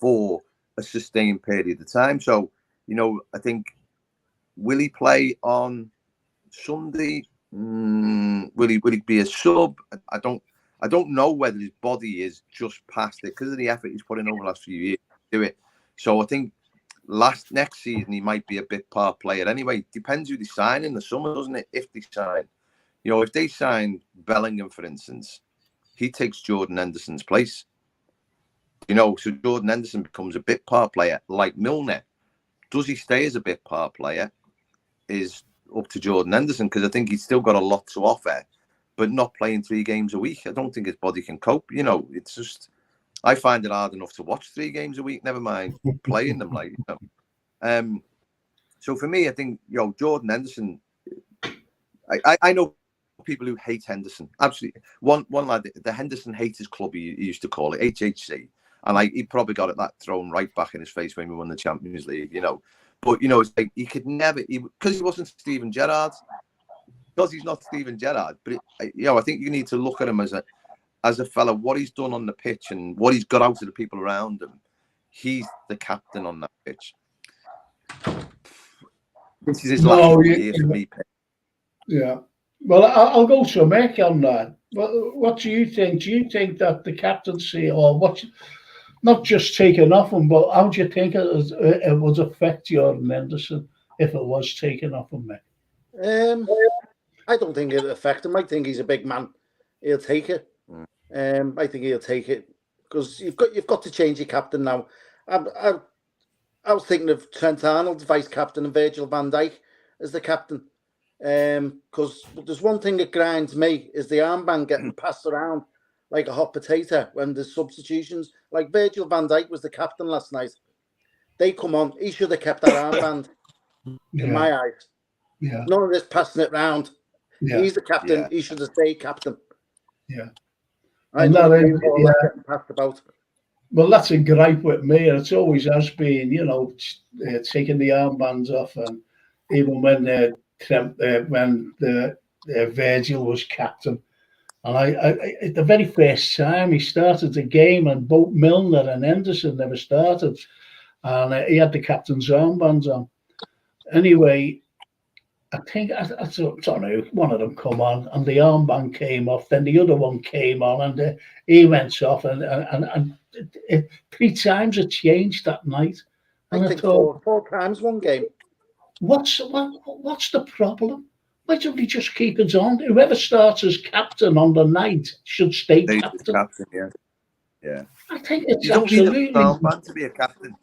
for a sustained period of time. So, I think, will he play on Sunday? Will he be a sub? I don't know whether his body is just past it because of the effort he's put in over the last few years to do it. So I think next season he might be a bit part player anyway. Depends who they sign in the summer, doesn't it? If they sign, if they sign Bellingham, for instance, he takes Jordan Henderson's place. So Jordan Henderson becomes a bit part player like Milner. Does he stay as a bit part player? Is up to Jordan Henderson because I think he's still got a lot to offer, but not playing 3 games a week. I don't think his body can cope. It's just. I find it hard enough to watch 3 games a week, never mind playing them. So for me, I think Jordan Henderson. I know people who hate Henderson. Absolutely, one lad, the Henderson Haters Club, he used to call it HHC, and he probably got that thrown right back in his face when we won the Champions League. But it's like he could never, because he wasn't Steven Gerrard, because he's not Steven Gerrard. But I think you need to look at him as a fella, what he's done on the pitch and what he's got out of the people around him. He's the captain on that pitch. This is his last year for me. Yeah. Well, I'll go to Mick on that. What do you think? Do you think that the captaincy, or not just taken off him, but how do you think it would affect Jordan Henderson if it was taken off him, Mick? I don't think it'll affect him. I think he's a big man. He'll take it. I think he'll take it because you've got to change your captain now. I was thinking of Trent Arnold, vice captain, and Virgil van Dijk as the captain. Because there's one thing that grinds me is the armband getting passed around like a hot potato when there's substitutions. Like Virgil van Dijk was the captain last night. They come on, he should have kept that armband in my eyes. Yeah. None of this passing it round. Yeah. He's the captain. He should have stayed captain. Yeah. I don't agree with all that getting passed about. Well, that's a gripe with me, and it's always has been, taking the armbands off, and even when Virgil was captain, and I at the very first time he started the game, and both Milner and Henderson never started, and he had the captain's armbands on. Anyway, I think I don't know. One of them come on, and the armband came off. Then the other one came on, and he went off. And 3 times it changed that night. And I think four times one game. What's the problem? Why don't we just keep it on? Whoever starts as captain on the night should stay captain. Yeah. I think it's you don't absolutely need a armband to be a captain.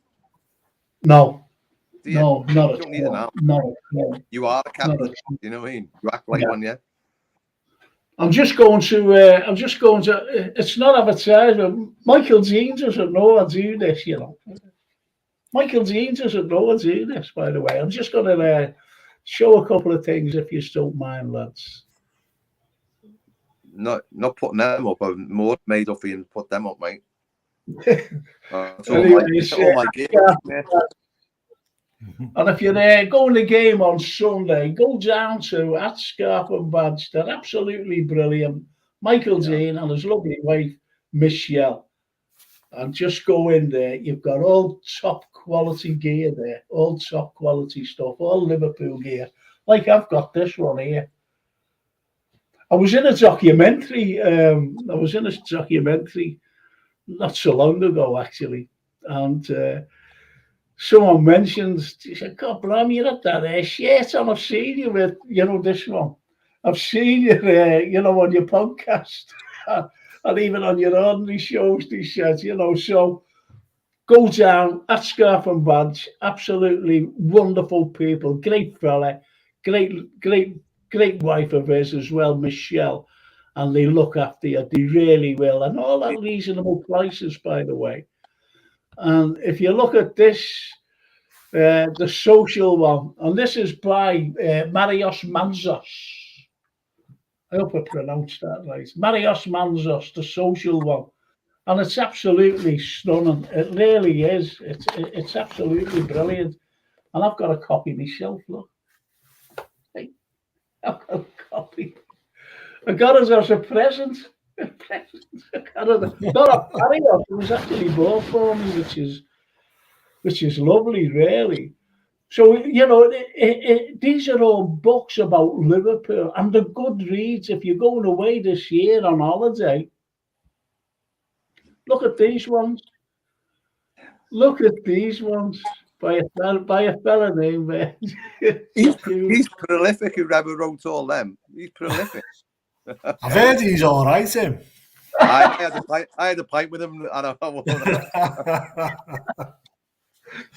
No. Do you? No, not you don't at need all. an armband. No. You are a captain. You know what I mean? You act like one, yeah. I'm just going to. It's not advertisement. Michael Dean doesn't know I do this, you know. Michael Dean doesn't know I do this, by the way. I'm just going to show a couple of things, if you don't mind, lads. Not putting them up. I've more made up for you and put them up, mate. Anyways, all my gear. And if you're going to the game on Sunday, go down to at Scarf and Badge. They're absolutely brilliant. Michael Dean and his lovely wife, Michelle. And just go in there. You've got all top quality gear there, all top quality stuff, all Liverpool gear. Like I've got this one here. I was in a documentary. Not so long ago, actually, and someone mentioned, he said, "God, Bram, you had that shirt on. I've seen you with, this one. I've seen you on your podcast." And even on your ordinary shows, he said, so go down at Scarf and Badge. Absolutely wonderful people, great fella, great wife of his as well, Michelle. And they look after you, they really will. And all at reasonable prices, by the way. And if you look at this, the social one, and this is by Marios Manzos. I hope I pronounced that right. Marios Manzos, the social one. And it's absolutely stunning. It really is. It's absolutely brilliant. And I've got a copy myself, look. Hey, I've got a copy. I got it as a present. Not a Marios. It was actually bought for me, which is lovely, really. So, these are all books about Liverpool, and the good reads. If you're going away this year on holiday, look at these ones. Look at these ones by a fella named. He's prolific. Whoever wrote all them, he's prolific. I've heard he's all right, Tim. I had a pint with him.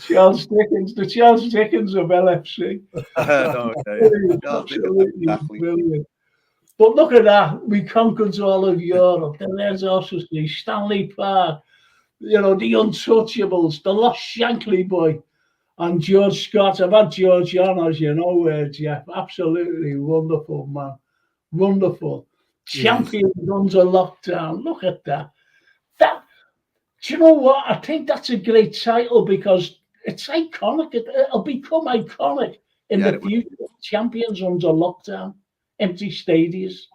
Charles Dickens, the Charles Dickens of LFC. Absolutely brilliant. But look at that. We conquered all of Europe. Then there's also the Stanley Park, the Untouchables, the Lost Shankly Boy, and George Scott. I've had George on, as you know, Jeff. Absolutely wonderful, man. Wonderful. Champions under lockdown. Look at that. Do you know what? I think that's a great title because it's iconic. It'll become iconic in the future. Champions under lockdown, empty stadiums.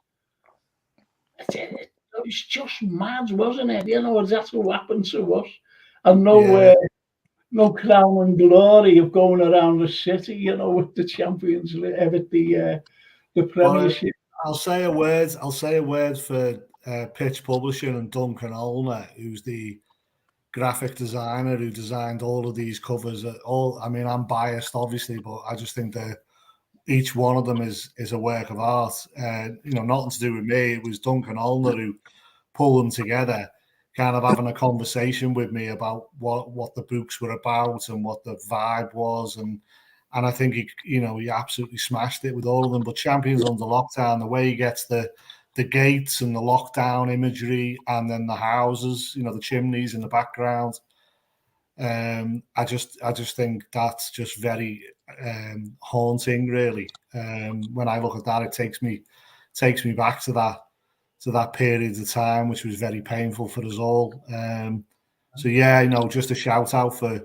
It was just mad, wasn't it? That's what happened to us. And no crown and glory of going around the city, with the Champions League, with the Premiership. I'll say a word for Pitch Publishing and Duncan Olner, who's the graphic designer who designed all of these covers. I'm biased, obviously, but I just think that each one of them is a work of art. Nothing to do with me. It was Duncan Olner who pulled them together, kind of having a conversation with me about what the books were about and what the vibe was, and I think he absolutely smashed it with all of them. But Champions Under Lockdown, the way he gets the gates and the lockdown imagery, and then the houses, the chimneys in the background. I just think that's just very haunting, really. When I look at that, it takes me back to that period of time, which was very painful for us all. Just a shout out for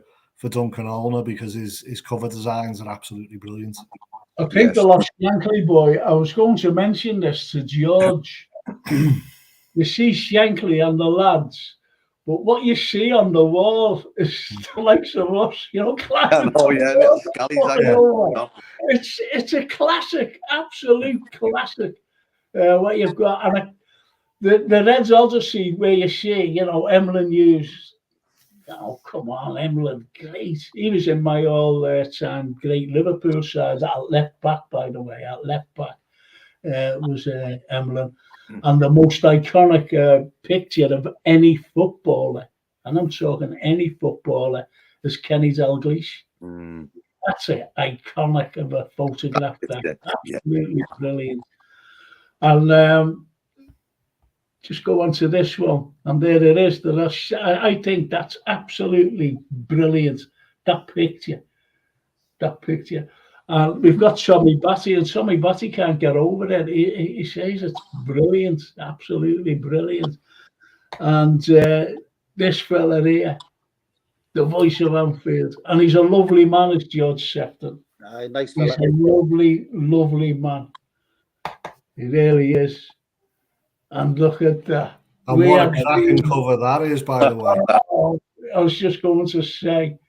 Duncan Olner, because his cover designs are absolutely brilliant. I think the Lost Shankly Boy, I was going to mention this to George. You see Shankly and the lads But what you see on the wall is the likes of us, classic. Oh yeah, little scallies like that. It's a classic, absolute classic. What you've got, and the Reds Odyssey, where you see, Emlyn Hughes. Oh, come on, Emlyn, great. He was in my all-time great Liverpool side. At left back, by the way, was Emlyn. And the most iconic picture of any footballer, and I'm talking any footballer, is Kenny Dalglish. That's an iconic of a photograph. Absolutely brilliant. And just go on to this one, and there it is. I think that's absolutely brilliant. That picture. We've got Tommy Batty, and Tommy Batty can't get over it. He says it's brilliant, absolutely brilliant. And this fella here, the voice of Anfield, and he's a lovely man, is George Sefton. Nice fella. He's a lovely, lovely man. He really is. And look at that. And what a cracking cover that is, by the way. I was just going to say,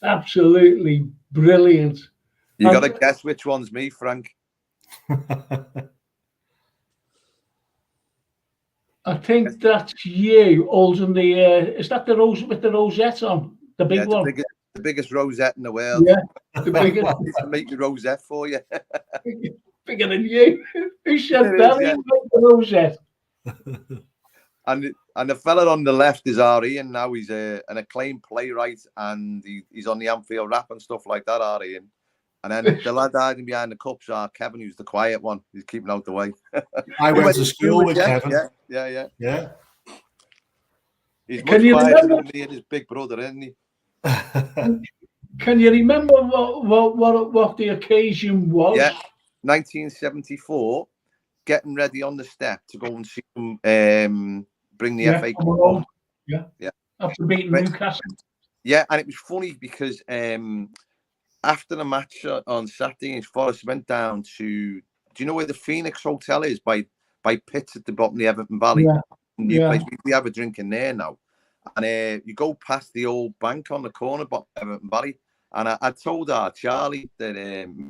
absolutely brilliant. You got to guess which one's me, Frank. I think that's you holding the. Is that the rose with the rosette on? The big one. The biggest rosette in the world. Yeah, the biggest. To make the rosette for you. Bigger than you. Who said that? He made the rosette. And the fella on the left is Ian. Now he's an acclaimed playwright, and he's on the Anfield rap and stuff like that, Ian. And then the lad hiding behind the cups are Kevin, who's the quiet one. He's keeping out the way. I went to school with Kevin. Yeah. He's much quieter than me and his big brother, isn't he? Can you remember what the occasion was? Yeah, 1974. Getting ready on the step to go and see them bring the FA Cup home. Yeah. After beating Newcastle. Yeah, and it was funny because after the match on Saturday, Forest went down to, do you know where the Phoenix Hotel is? By Pitts at the bottom of the Everton Valley. New place. We have a drink in there now. And you go past the old bank on the corner, bottom of Everton Valley. And I told Charlie, that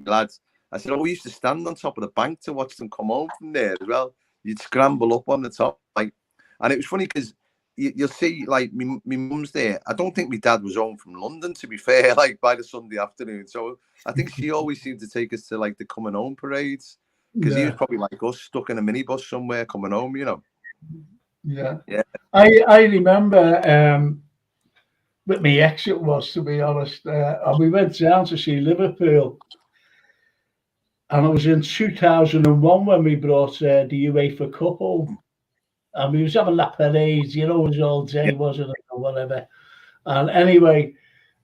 lads, I said, we used to stand on top of the bank to watch them come home from there as well. You'd scramble up on the top. And it was funny because you'll see, my mum's there. I don't think my dad was home from London, to be fair, by the Sunday afternoon. So I think she always seemed to take us to, the coming home parades. Because he was probably like us, stuck in a minibus somewhere coming home, Yeah. I remember with my ex, it was, to be honest. We went down to see Liverpool. And it was in 2001 when we brought the UEFA Cup home. And we was having that parade, it was all day, wasn't it, or whatever. And anyway,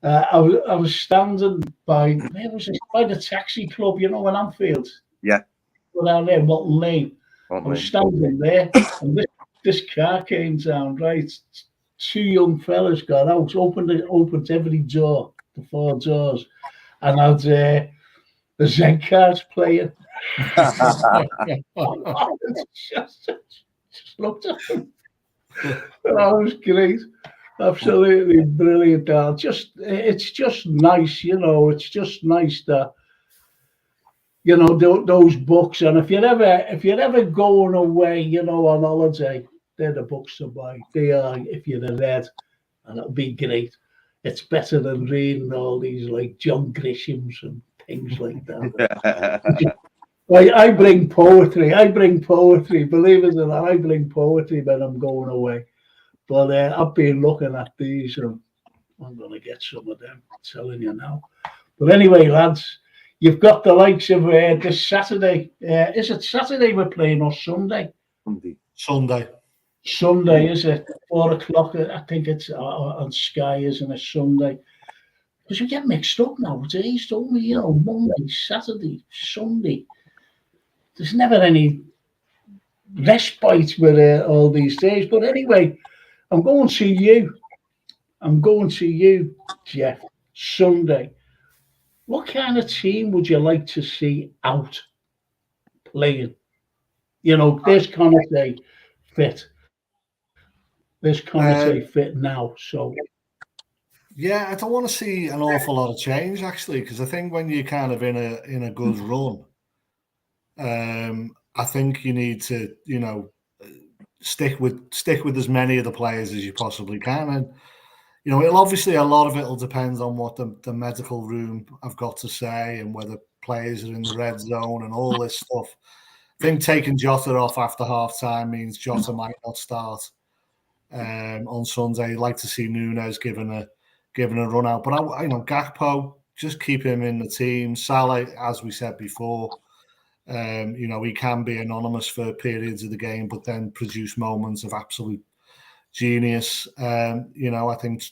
I was standing by the taxi club, in Anfield. Yeah. Down there, Walton Lane. I was standing there, and this car came down, right? Two young fellas got out, opened every door, the 4 doors, and I had the Zen cards playing. just looked at them. That was great. Absolutely brilliant, Dad. It's just nice, it's just nice that, those books. And if you're ever going away, on holiday, they're the books to buy. They are, if you're a Red, and it'll be great. It's better than reading all these John Grishams and things like that. I bring poetry. Believe it or not, I bring poetry when I'm going away. But I've been looking at these, and I'm going to get some of them. I'm telling you now. But anyway, lads, you've got the likes of this Saturday. Is it Saturday we're playing or Sunday? Sunday, is it? 4 o'clock. I think it's on Sky, isn't it? Sunday. Because we get mixed up nowadays, don't we? Monday, Saturday, Sunday. There's never any respite with all these days. But anyway, I'm going to you, Jeff, Sunday. What kind of team would you like to see out playing? This kind of day fit. Where's Conate fit now? So yeah, I don't want to see an awful lot of change actually, because I think when you're kind of in a good run, I think you need to, stick with as many of the players as you possibly can, and it'll obviously a lot of it will depend on what the medical room have got to say and whether players are in the red zone and all this stuff. I think taking Jota off after half time means Jota might not start on Sunday. I'd like to see Nunes given a run out, but Gakpo, just keep him in the team. Salah, as we said before, he can be anonymous for periods of the game, but then produce moments of absolute genius. I think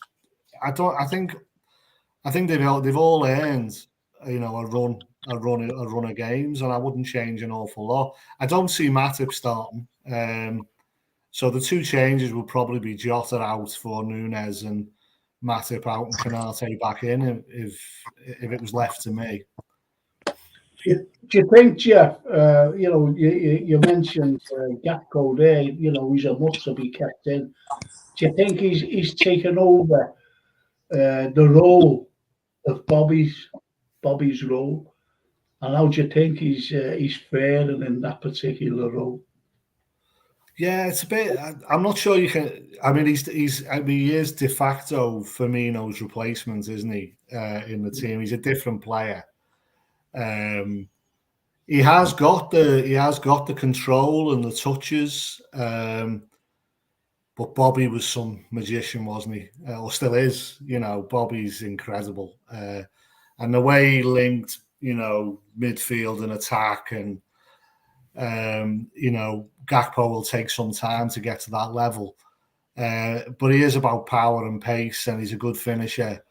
they've all earned a run of games, and I wouldn't change an awful lot. I don't see Matip starting, so the two changes would probably be Jota out for Nunes and Matip out and Konate back in if it was left to me. do you think, Jeff? You mentioned Gakpo there. He's a must to be kept in. Do you think he's taken over the role of Bobby's role? And how do you think he's faring in that particular role? Yeah, it's a bit. I'm not sure you can. I mean, he is de facto Firmino's replacement, isn't he? In the team, he's a different player. He has got the control and the touches. But Bobby was some magician, wasn't he? Or still is. Bobby's incredible. And the way he linked, midfield and attack, and Gakpo will take some time to get to that level. But he is about power and pace, and he's a good finisher.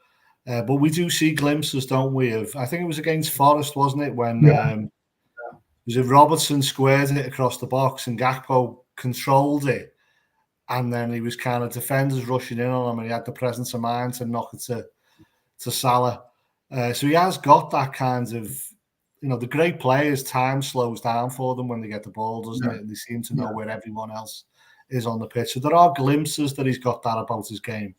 But we do see glimpses, don't we? I think it was against Forest, wasn't it? When was it Robertson squared it across the box and Gakpo controlled it. And then he was kind of defenders rushing in on him, and he had the presence of mind to knock it to Salah. So he has got that kind of, the great players, time slows down for them when they get the ball, doesn't it? And they seem to know where everyone else is on the pitch. So there are glimpses that he's got that about his game.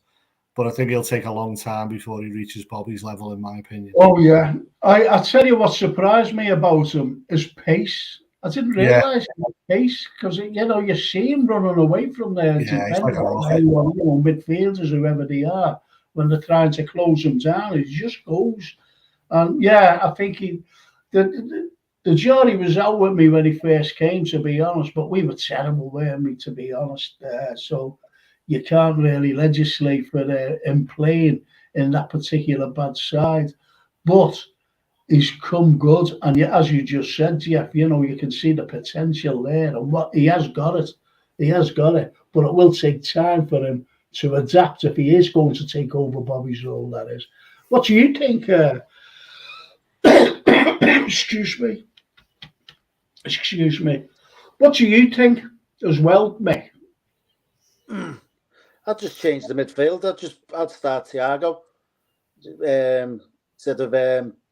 But I think he'll take a long time before he reaches Bobby's level, in my opinion. Oh, yeah. I tell you what surprised me about him is pace. I didn't realise he had pace because, you see him running away from there. Yeah, like midfielders, whoever they are, when they're trying to close him down, he just goes. And, yeah, I think the jury was out with me when he first came, to be honest, but we were terrible, weren't we, to be honest. So you can't really legislate for him playing in that particular bad side. But he's come good, and as you just said, Jeff, you can see the potential there, and what he has got it. He has got it, but it will take time for him to adapt if he is going to take over Bobby's role. That is. What do you think? Excuse me. What do you think as well, Mick? I'd just change the midfield. I'd start Thiago instead of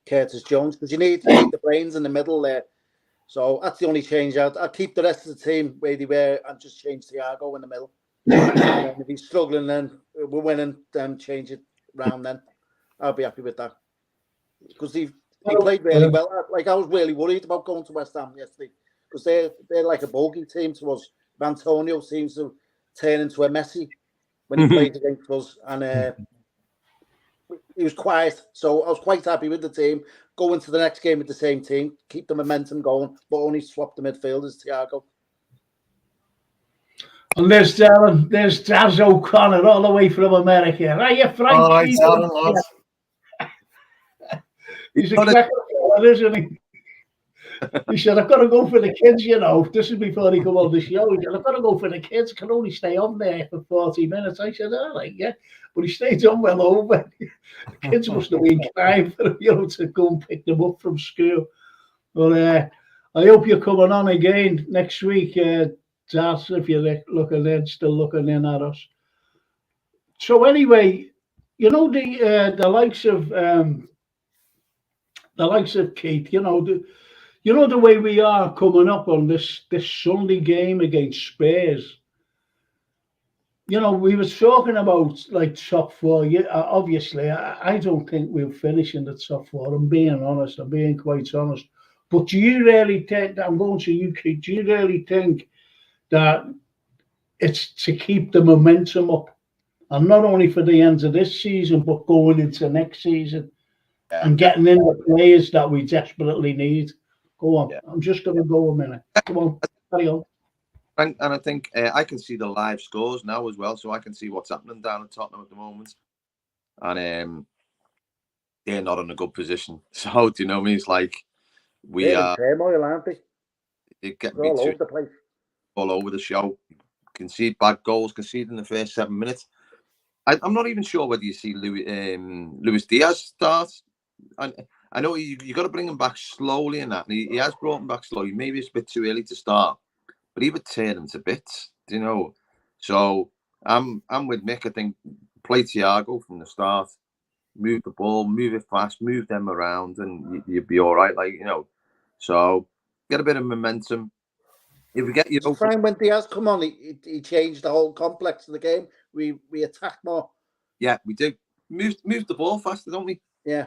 Curtis Jones, because you need the brains in the middle there. So that's the only change. I'd keep the rest of the team where they were and just change Thiago in the middle. And if he's struggling, then we're winning, then change it round then. I'll be happy with that. Because he played really well. I was really worried about going to West Ham yesterday, because they're like a bogey team to us. Antonio seems to turn into a Messi when he plays against us, and he was quiet. So I was quite happy with the team. Go into the next game with the same team, keep the momentum going, but only swap the midfielders, Thiago. And there's Darren, there's Daz O'Connor all the way from America. Are you Frank? All right, Darren, lads. He's a clever fella, isn't he? He said, I've got to go for the kids, This is before he come on the show. He said, I've got to go for the kids. Can only stay on there for 40 minutes. I said, all right, yeah. But he stayed on well over. The kids must have been crying for him, to go and pick them up from school. But I hope you're coming on again next week, Daz, if you're still looking in at us. So anyway, the likes of Keith, the way we are coming up on this Sunday game against Spurs. you know, we was talking about like top four. Yeah, obviously, I don't think we'll finish in the top four. I'm being honest. I'm being quite honest. But do you really think? I'm going to you, Keith. Do you really think that it's to keep the momentum up, and not only for the end of this season, but going into next season Yeah, and getting in the players that we desperately need? Go on. yeah. I'm just going to go a minute. Come on, carry on. And I think I can see the live scores now as well, so I can see what's happening down at Tottenham at the moment. And they're not in a good position. So, do you know what I mean? It's like we They're in are turmoil, aren't they? getting They're me all to over the place. all over the show. Concede bad goals, concede in the first 7 minutes. I'm not even sure whether you see Luis Diaz start. I know you got to bring him back slowly in that. And he has brought him back slowly. Maybe it's a bit too early to start, but he would tear them to bits, you know. So I'm with Mick. I think play Thiago from the start, move the ball, move it fast, move them around, and you'd be all right. Like, you know, so get a bit of momentum. If we get Did you find when Diaz come on, he changed the whole complex of the game. We attack more. yeah, we do move the ball faster, don't we? Yeah.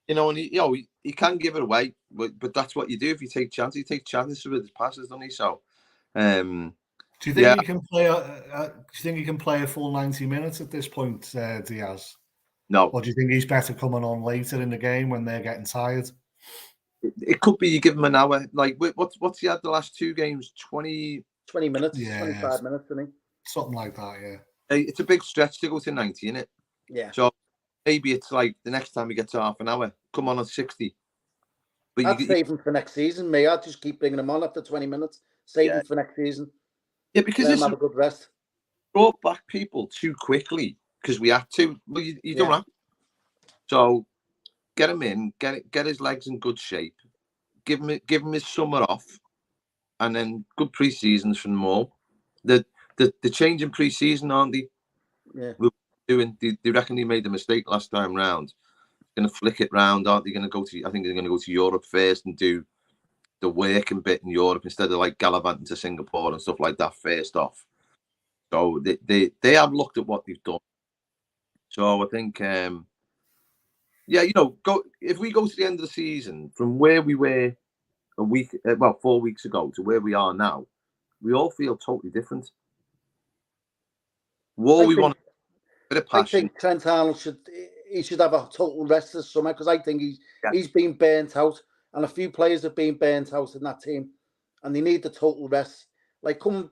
You know, and he can give it away, but that's what you do if you take chances. You take chances with his passes, don't he? So, do you think he can play? Do you think he can play a full 90 minutes at this point, Diaz? No. Or do you think he's better coming on later in the game when they're getting tired? It could be you give him an hour. Like what's he had the last two games? 20 minutes, yeah, 25 minutes, I think. Something like that, yeah. It's a big stretch to go to 90, isn't it? Yeah. So maybe it's like the next time he gets half an hour, come on 60. But I'd save him for next season, mate. I'd just keep bringing him on after 20 minutes. Save him for next season. Yeah, because let him have a good rest. Brought back people too quickly because we had to. Well, you don't have to. So get him in, get his legs in good shape, give him his summer off, and then good pre-seasons from them all. The change in pre-season, aren't they? Yeah. We're doing. They reckon they made a mistake last time round. Going to flick it round, aren't they? Going to go to? I think they're going to go to Europe first and do the working bit in Europe instead of like gallivanting to Singapore and stuff like that first off. So they have looked at what they've done. So I think, yeah, you know, if we go to the end of the season from where we were 4 weeks ago to where we are now, we all feel totally different. We want a bit of passion. I think Trent Arnold should have a total rest this summer because I think he's been burnt out, and a few players have been burnt out in that team, and they need the total rest. Like come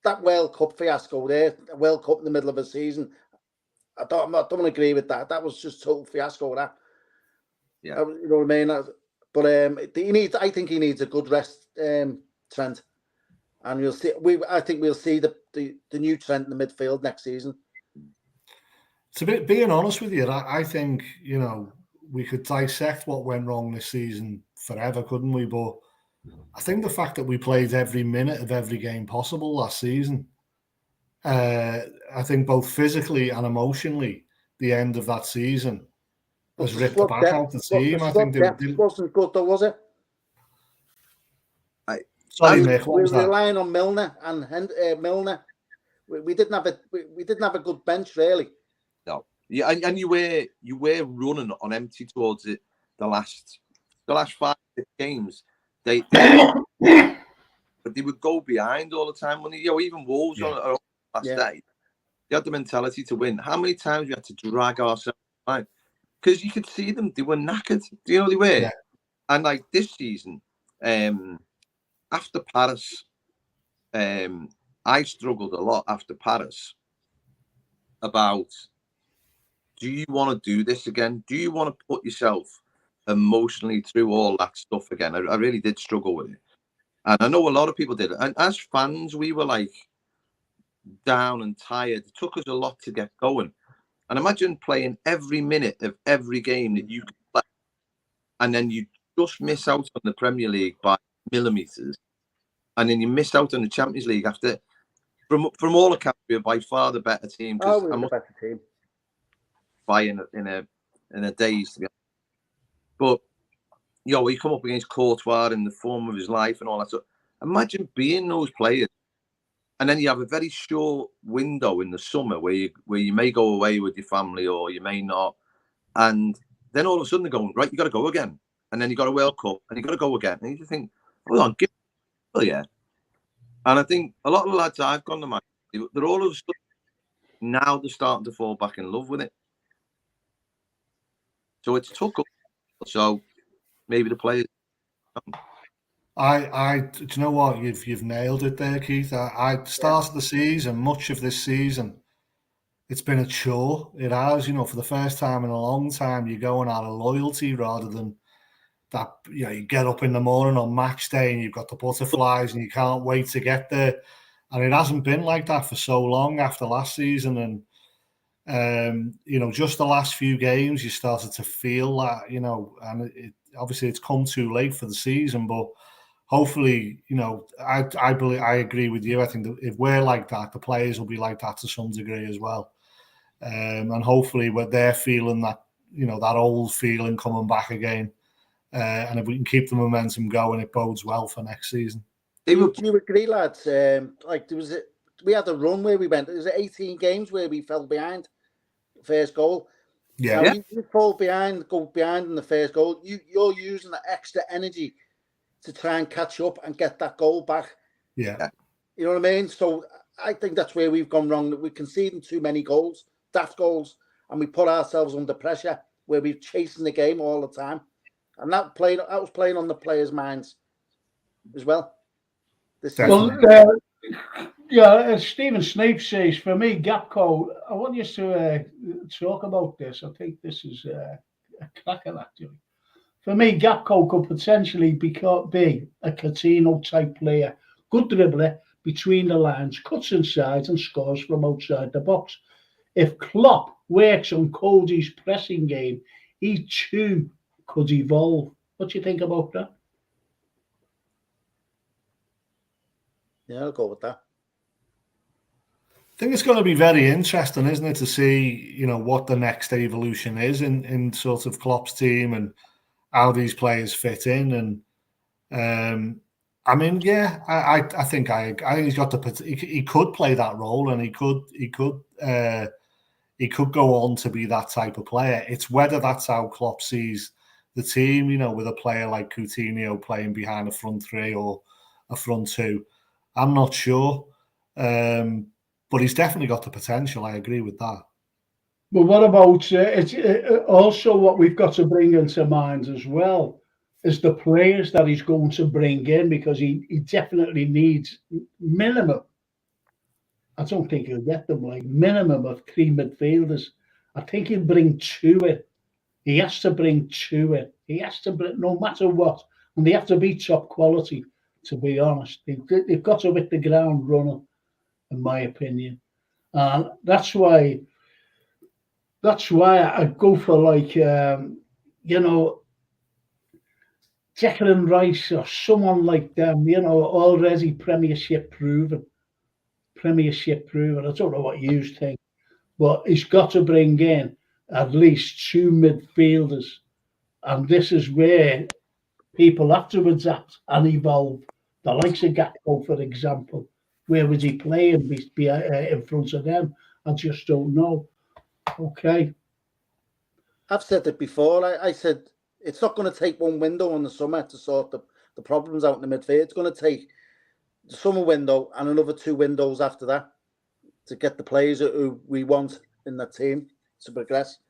that World Cup fiasco there, a World Cup in the middle of a season. I don't agree with that. That was just total fiasco. That, yeah, you know what I mean. But I think he needs a good rest, Trent, and we'll see. I think we'll see the new Trent in the midfield next season. To be being honest with you, I think, you know, we could dissect what went wrong this season forever, couldn't we? But I think the fact that we played every minute of every game possible last season, I think both physically and emotionally, the end of that season has ripped the back out the team. I think it wasn't good, though, was it? Sorry, Mick, what we was were that? relying on Milner and Milner. We didn't have a good bench, really. No, yeah, and you were running on empty towards it the last 5-6 games. They but they would go behind all the time. When even Wolves on last day, they had the mentality to win. How many times we had to drag ourselves behind? Because you could see them; they were knackered. Do you know they were? Yeah. And like this season, after Paris, I struggled a lot after Paris about, do you want to do this again? Do you want to put yourself emotionally through all that stuff again? I really did struggle with it. And I know a lot of people did. And as fans, we were like down and tired. It took us a lot to get going. And imagine playing every minute of every game that you could play. And then you just miss out on the Premier League by millimetres. And then you miss out on the Champions League after, from all accounts, we are by far the better team. We were the better team. By in a daze, to be honest. But he come up against Courtois in the form of his life and all that stuff. Imagine being those players and then you have a very short window in the summer where you may go away with your family or you may not, and then all of a sudden they're going, right, you got to go again, and then you got a World Cup and you got to go again, and you just think, hold on, give it a year. And I think a lot of the lads I've gone to Man, they're all of a sudden now they're starting to fall back in love with it. So it's took up. So maybe the players. Do you know what? You've nailed it there, Keith. I started the season, much of this season, it's been a chore. It has, for the first time in a long time, you're going out of loyalty rather than that. You get up in the morning on match day and you've got the butterflies and you can't wait to get there. And it hasn't been like that for so long after last season. And just the last few games, you started to feel that, and obviously it's come too late for the season, but hopefully, I believe, I agree with you. I think that if we're like that, the players will be like that to some degree as well. And hopefully they're feeling that, that old feeling coming back again. And if we can keep the momentum going, it bodes well for next season. Do you agree, lads? We had a run where we went. It was 18 games where we fell behind first goal. Yeah. Now, you fall behind, go behind in the first goal. You're using that extra energy to try and catch up and get that goal back. Yeah. You know what I mean? So I think that's where we've gone wrong. That we're conceding too many goals, daft goals, and we put ourselves under pressure where we're chasing the game all the time. And that was playing on the players' minds as well. As Stephen Snape says, for me, Gapco, I want you to talk about this. I think this is a cracker, actually. For me, Gapco could potentially be a Coutinho-type player. Good dribbler, between the lines, cuts inside and scores from outside the box. If Klopp works on Cody's pressing game, he too could evolve. What do you think about that? Yeah, I'll go with that. I think it's going to be very interesting, isn't it, to see, what the next evolution is in sort of Klopp's team and how these players fit in. And I think he's got he could play that role, and he could go on to be that type of player. It's whether that's how Klopp sees the team, with a player like Coutinho playing behind a front three or a front two. I'm not sure, but he's definitely got the potential. I agree with that. But what about also what we've got to bring into mind as well is the players that he's going to bring in, because he definitely needs minimum. I don't think he'll get them, like minimum of 3 midfielders. I think he'll bring 2 in. He has to bring 2 in. He has to bring, no matter what, and they have to be top quality. To be honest, they've got to hit the ground running, in my opinion, and that's why I go for Declan Rice or someone like them, already Premiership proven. I don't know what you think, but he's got to bring in at least 2 midfielders, and this is where people have to adapt and evolve. The likes of Gakpo, for example, where would he play and be in front of them? I just don't know. Okay. I've said it before. I said it's not going to take one window in the summer to sort the problems out in the midfield. It's going to take the summer window and another 2 windows after that to get the players who we want in that team to progress.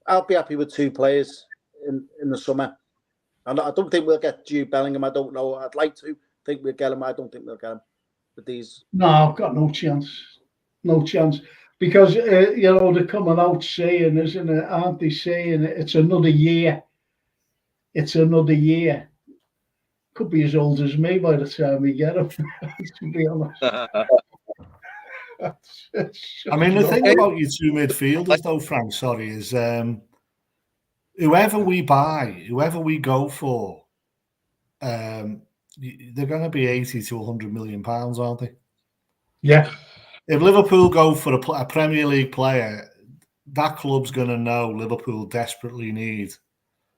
I'll be happy with 2 players in the summer. And I don't think we'll get Jude Bellingham. I don't know. I'd like to think we'll get him. I don't think we'll get him with these. No, I've got no chance. No chance. Because, they're coming out saying, isn't it? Aren't they saying it's another year? It's another year. Could be as old as me by the time we get him, to be honest. I mean, the thing about your 2 midfielders, though, Frank, sorry, is whoever we buy, whoever we go for, they're going to be 80 to 100 million pounds, aren't they? Yeah. If Liverpool go for a Premier League player, that club's going to know Liverpool desperately need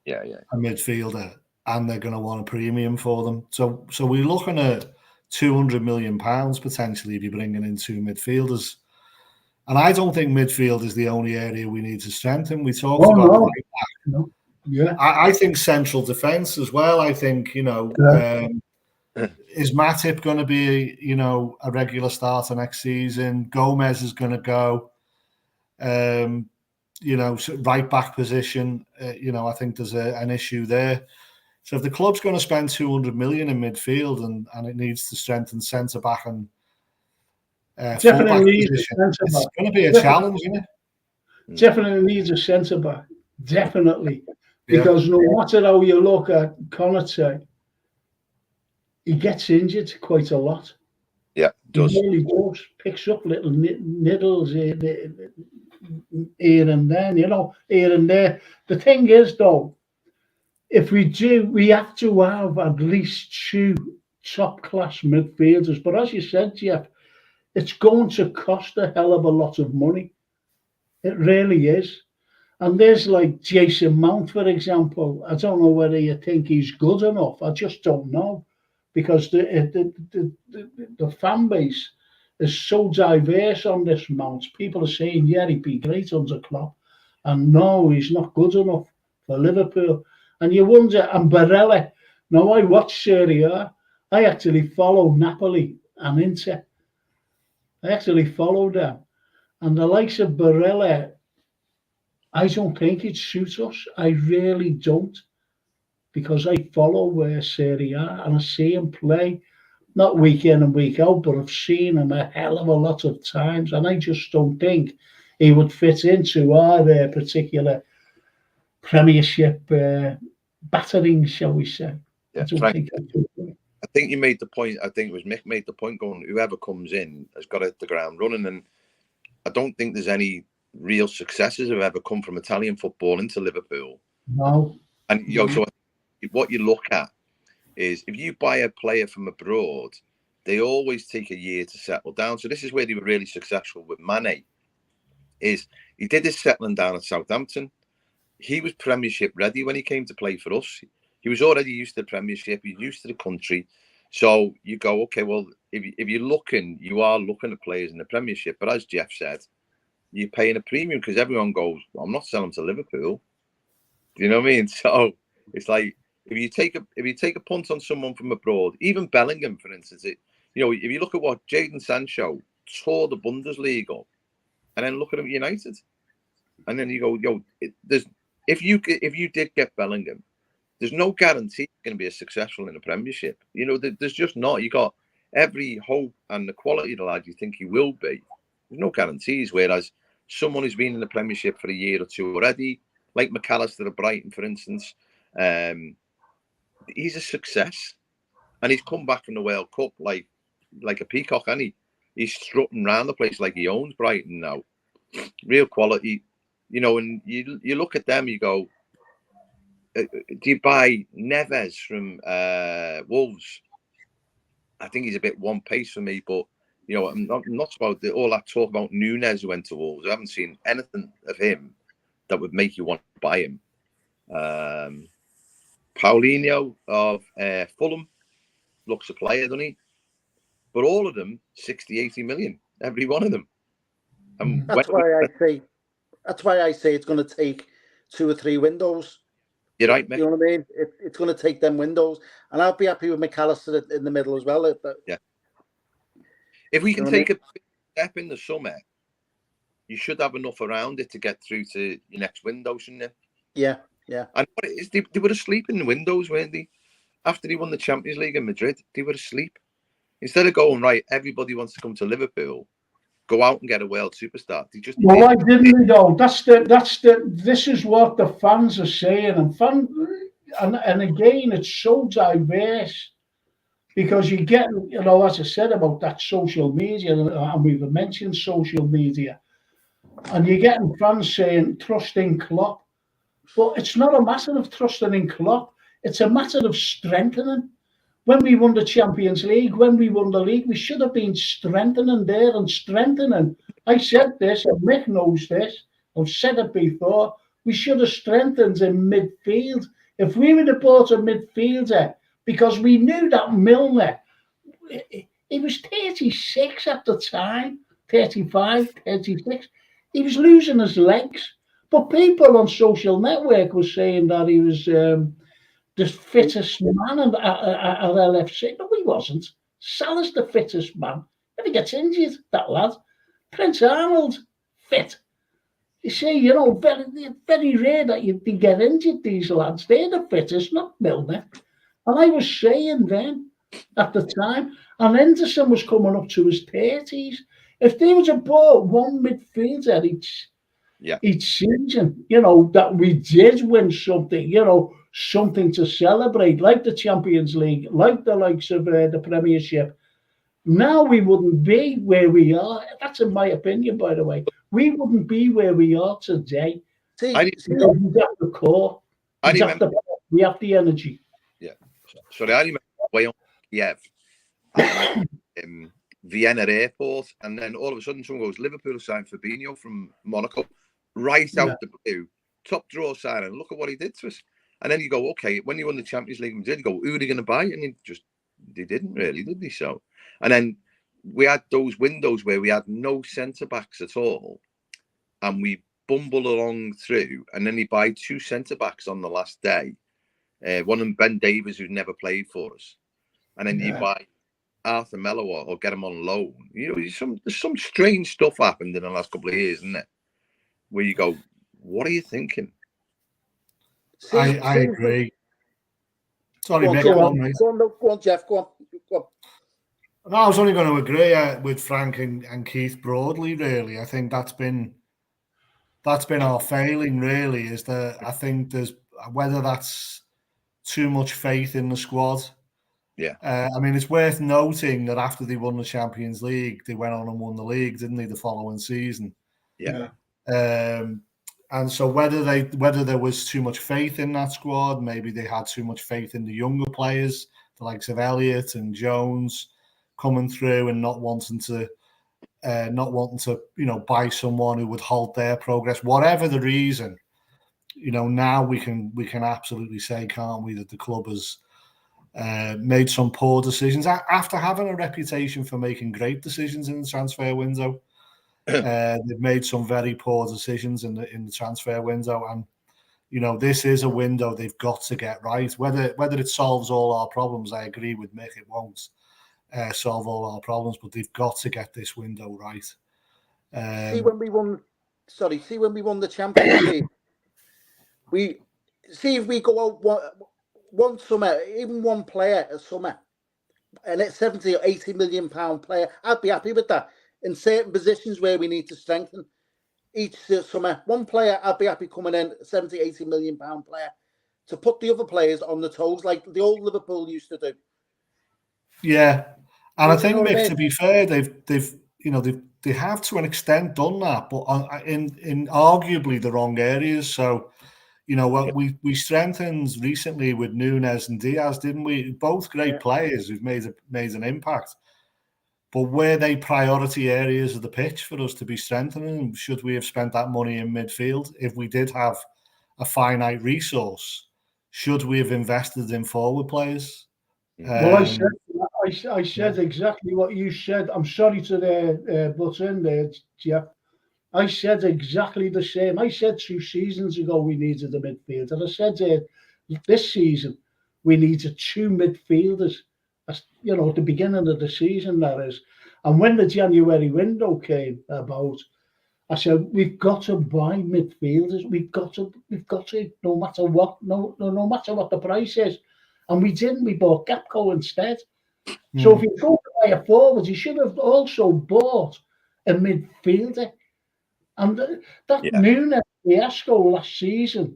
a midfielder, and they're going to want a premium for them. So we're looking at £200 million potentially if you're bringing in 2 midfielders. And I don't think midfield is the only area we need to strengthen. We talked about no. right back. No. Yeah. I think central defence as well. I think, is Matip going to be, a regular starter next season? Gomez is going to go. Right back position, I think there's an issue there. So if the club's going to spend 200 million in midfield and it needs to strengthen centre back and full-back position, it's going to be a challenge, isn't it? Definitely needs a centre back. Definitely. Because no matter how you look at Konate, he gets injured quite a lot. Yeah, does. He really does. Picks up little niddles here and there, here and there. The thing is, though, if we do, we have to have at least 2 top-class midfielders. But as you said, Jeff, it's going to cost a hell of a lot of money. It really is. And there's like Jason Mount, for example. I don't know whether you think he's good enough. I just don't know. Because the fan base is so diverse on this Mount. People are saying, yeah, he'd be great under Klopp. And no, he's not good enough for Liverpool. And you wonder, and Barella. Now, I watch Serie A. I actually follow Napoli and Inter. I actually follow them. And the likes of Barella, I don't think it suits us. I really don't. Because I follow Serie A and I see him play, not week in and week out, but I've seen him a hell of a lot of times. And I just don't think he would fit into our particular Premiership battering, shall we say. Yeah, Frank, I think you made the point. I think it was Mick made the point going, whoever comes in has got to hit the ground running. And I don't think there's any real successes have ever come from Italian football into Liverpool. No. And so what you look at is if you buy a player from abroad, they always take a year to settle down. So this is where they were really successful with Mane. Is he did his settling down at Southampton. He was Premiership ready when he came to play for us. He was already used to the Premiership. He's used to the country. So you go, okay, well, if you're looking, you are looking at players in the Premiership. But as Jeff said, you're paying a premium because everyone goes, well, I'm not selling to Liverpool. Do you know what I mean? So it's like if you take a punt on someone from abroad, even Bellingham, for instance, if you look at what Jadon Sancho tore the Bundesliga up, and then look at him at United, and then you go, if you did get Bellingham, there's no guarantee he's going to be as successful in the Premiership. There's just not. You got every hope and the quality of the lad you think he will be. There's no guarantees. Whereas someone who's been in the Premiership for a year or two already, like McAllister at Brighton, for instance, he's a success, and he's come back from the World Cup like a peacock, and he's strutting around the place like he owns Brighton now. Real quality, and you look at them, you go, do you buy Neves from Wolves? I think he's a bit one pace for me, but I'm not about all that talk about Nunes who went to Wolves. I haven't seen anything of him that would make you want to buy him. Paulinho of Fulham looks a player, doesn't he? But all of them, 60, 80 million, every one of them. That's why I say it's going to take 2 or 3 windows. You're right, mate. You know what I mean? It's going to take them windows, and I'll be happy with McAllister in the middle as well. Yeah. If we can take a step in the summer, you should have enough around it to get through to your next window, shouldn't you? Yeah, yeah. And what it is, they were asleep in the windows, weren't they? After he won the Champions League in Madrid, they were asleep. Instead of going, right, everybody wants to come to Liverpool, go out and get a world superstar. Well, why didn't they though? This is what the fans are saying, and again, it's so diverse because you get, as I said about that social media, and we've mentioned social media, and you're getting fans saying trust in Klopp, but it's not a matter of trusting in Klopp. It's a matter of strengthening. When we won the Champions League, when we won the league, we should have been strengthening there and strengthening. I said this, and Mick knows this. I've said it before. We should have strengthened in midfield. If we would have bought a midfielder, because we knew that Milner, he was 36 at the time, 35, 36. He was losing his legs. But people on social network were saying that he was the fittest man at LFC. No, he wasn't. Salah's the fittest man. If he gets injured, that lad. Prince Arnold, fit. You see, very, very rare that you get injured, these lads. They're the fittest, not Milner. And I was saying then, at the time, and Henderson was coming up to his 30s. If there was about one midfielder each season, that we did win something, something to celebrate, like the Champions League, like the likes of the Premiership, now we wouldn't be where we are. That's in my opinion, by the way. We wouldn't be where we are today. We have the core. We have the energy. Yeah. Sorry, I remember way on Kiev, Vienna airport, and then all of a sudden someone goes, Liverpool signed Fabinho from Monaco, right out the blue, top draw signing. Look at what he did to us. And then you go, okay, when you won the Champions League, you go, who are they going to buy? And they didn't really, did they? So, and then we had those windows where we had no centre backs at all, and we bumble along through, and then you buy two centre backs on the last day. One of them, Ben Davies, who's never played for us, and then you buy Arthur Melo or get him on loan. There's some strange stuff happened in the last couple of years, isn't it? Where you go, what are you thinking? I agree. Sorry, Mick. Go on, Jeff. Go on. No, I was only going to agree with Frank and Keith broadly. Really, I think that's been our failing. Really, is that I think there's whether that's too much faith in the squad. Yeah. I mean, it's worth noting that after they won the Champions League, they went on and won the league, didn't they? The following season. Yeah. And so whether there was too much faith in that squad, maybe they had too much faith in the younger players, the likes of Elliott and Jones, coming through and not wanting to buy someone who would halt their progress. Whatever the reason, now we can absolutely say, can't we, that the club has made some poor decisions after having a reputation for making great decisions in the transfer window. They've made some very poor decisions in the transfer window, and this is a window they've got to get right. Whether it solves all our problems, I agree with Mick, it won't solve all our problems, but they've got to get this window right. See when we won the Champions League, if we go out one summer, even one player a summer, and it's 70 or 80 million pound player, I'd be happy with that. In certain positions where we need to strengthen each summer, one player, I'd be happy coming in, 70, 80 million pound player, to put the other players on the toes like the old Liverpool used to do. Yeah, and I think, Mick, to be fair, they have to an extent done that, but in arguably the wrong areas. So, we strengthened recently with Núñez and Diaz, didn't we? Both great players who've made an impact. But were they priority areas of the pitch for us to be strengthening? Should we have spent that money in midfield? If we did have a finite resource, should we have invested in forward players? Well, I said exactly what you said. I'm sorry to butt in there, Jeff. I said exactly the same. I said 2 seasons ago we needed a midfielder. And I said this season we needed 2 midfielders. At the beginning of the season, that is. And when the January window came about, I said we've got to buy midfielders. We've got to, no matter what, no matter what the price is. And we didn't. We bought Gapco instead. So if you go to buy a forward, you should have also bought a midfielder. And that Núñez fiasco last season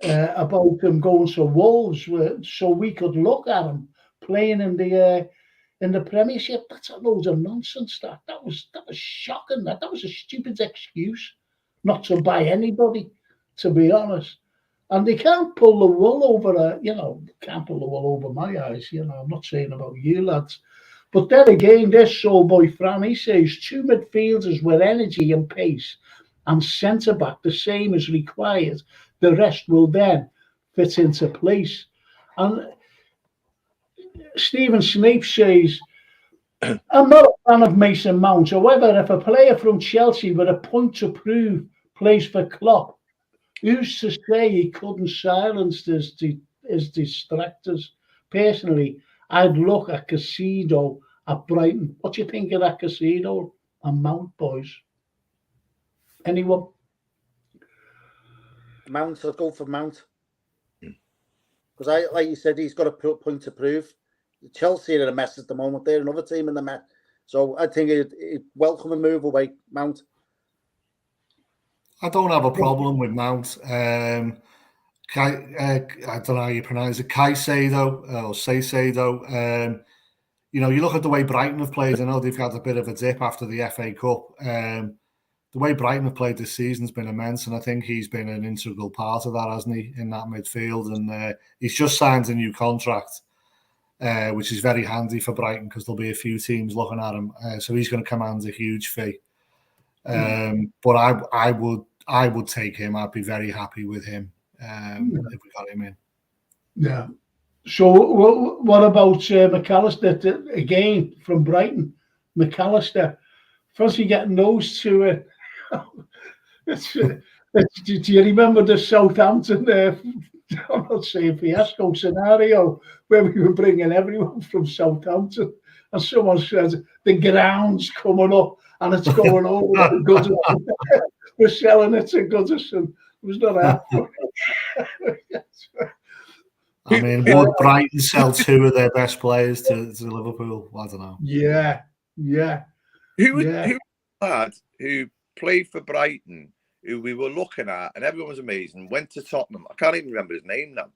about him going to Wolves, so we could look at him playing in the Premiership, that's a load of nonsense. That was shocking. That was a stupid excuse not to buy anybody, to be honest. And they can't pull the wool over can't pull the wool over my eyes. I'm not saying about you lads, but then again, this old boy Fran, he says 2 midfielders with energy and pace, and centre back the same as required. The rest will then fit into place. And Stephen Snape says I'm not a fan of Mason Mount. However, if a player from Chelsea with a point to prove plays for Klopp, who's to say he couldn't silence his distractors? Personally, I'd look at Casido at Brighton. What do you think of that Casido and Mount, boys? Anyone? Mount, I'd go for Mount. Because like you said, he's got a point to prove. Chelsea are in a mess at the moment. They're another team in the mess. So I think it'd welcome a move away, Mount. I don't have a problem with Mount. I don't know how you pronounce it, Caicedo or Caicedo. You know, you look at the way Brighton have played. I know they've had a bit of a dip after the FA Cup. The way Brighton have played this season's been immense, and I think he's been an integral part of that, hasn't he, in that midfield? And he's just signed a new contract, which is very handy for Brighton because there'll be a few teams looking at him. So he's going to command a huge fee. But I would take him. I'd be very happy with him if we got him in. Yeah. So what about McAllister again from Brighton? McAllister, fancy getting those two. Do you remember the Southampton? I'm not saying fiasco scenario where we were bringing everyone from Southampton, and someone says the ground's coming up and it's going over to Goodison. We're selling it to Goodison. It was not happening. I mean, would Brighton sell two of their best players to Liverpool? I don't know. Yeah. Who who played for Brighton, who we were looking at, and everyone was amazing, went to Tottenham. I can't even remember his name now.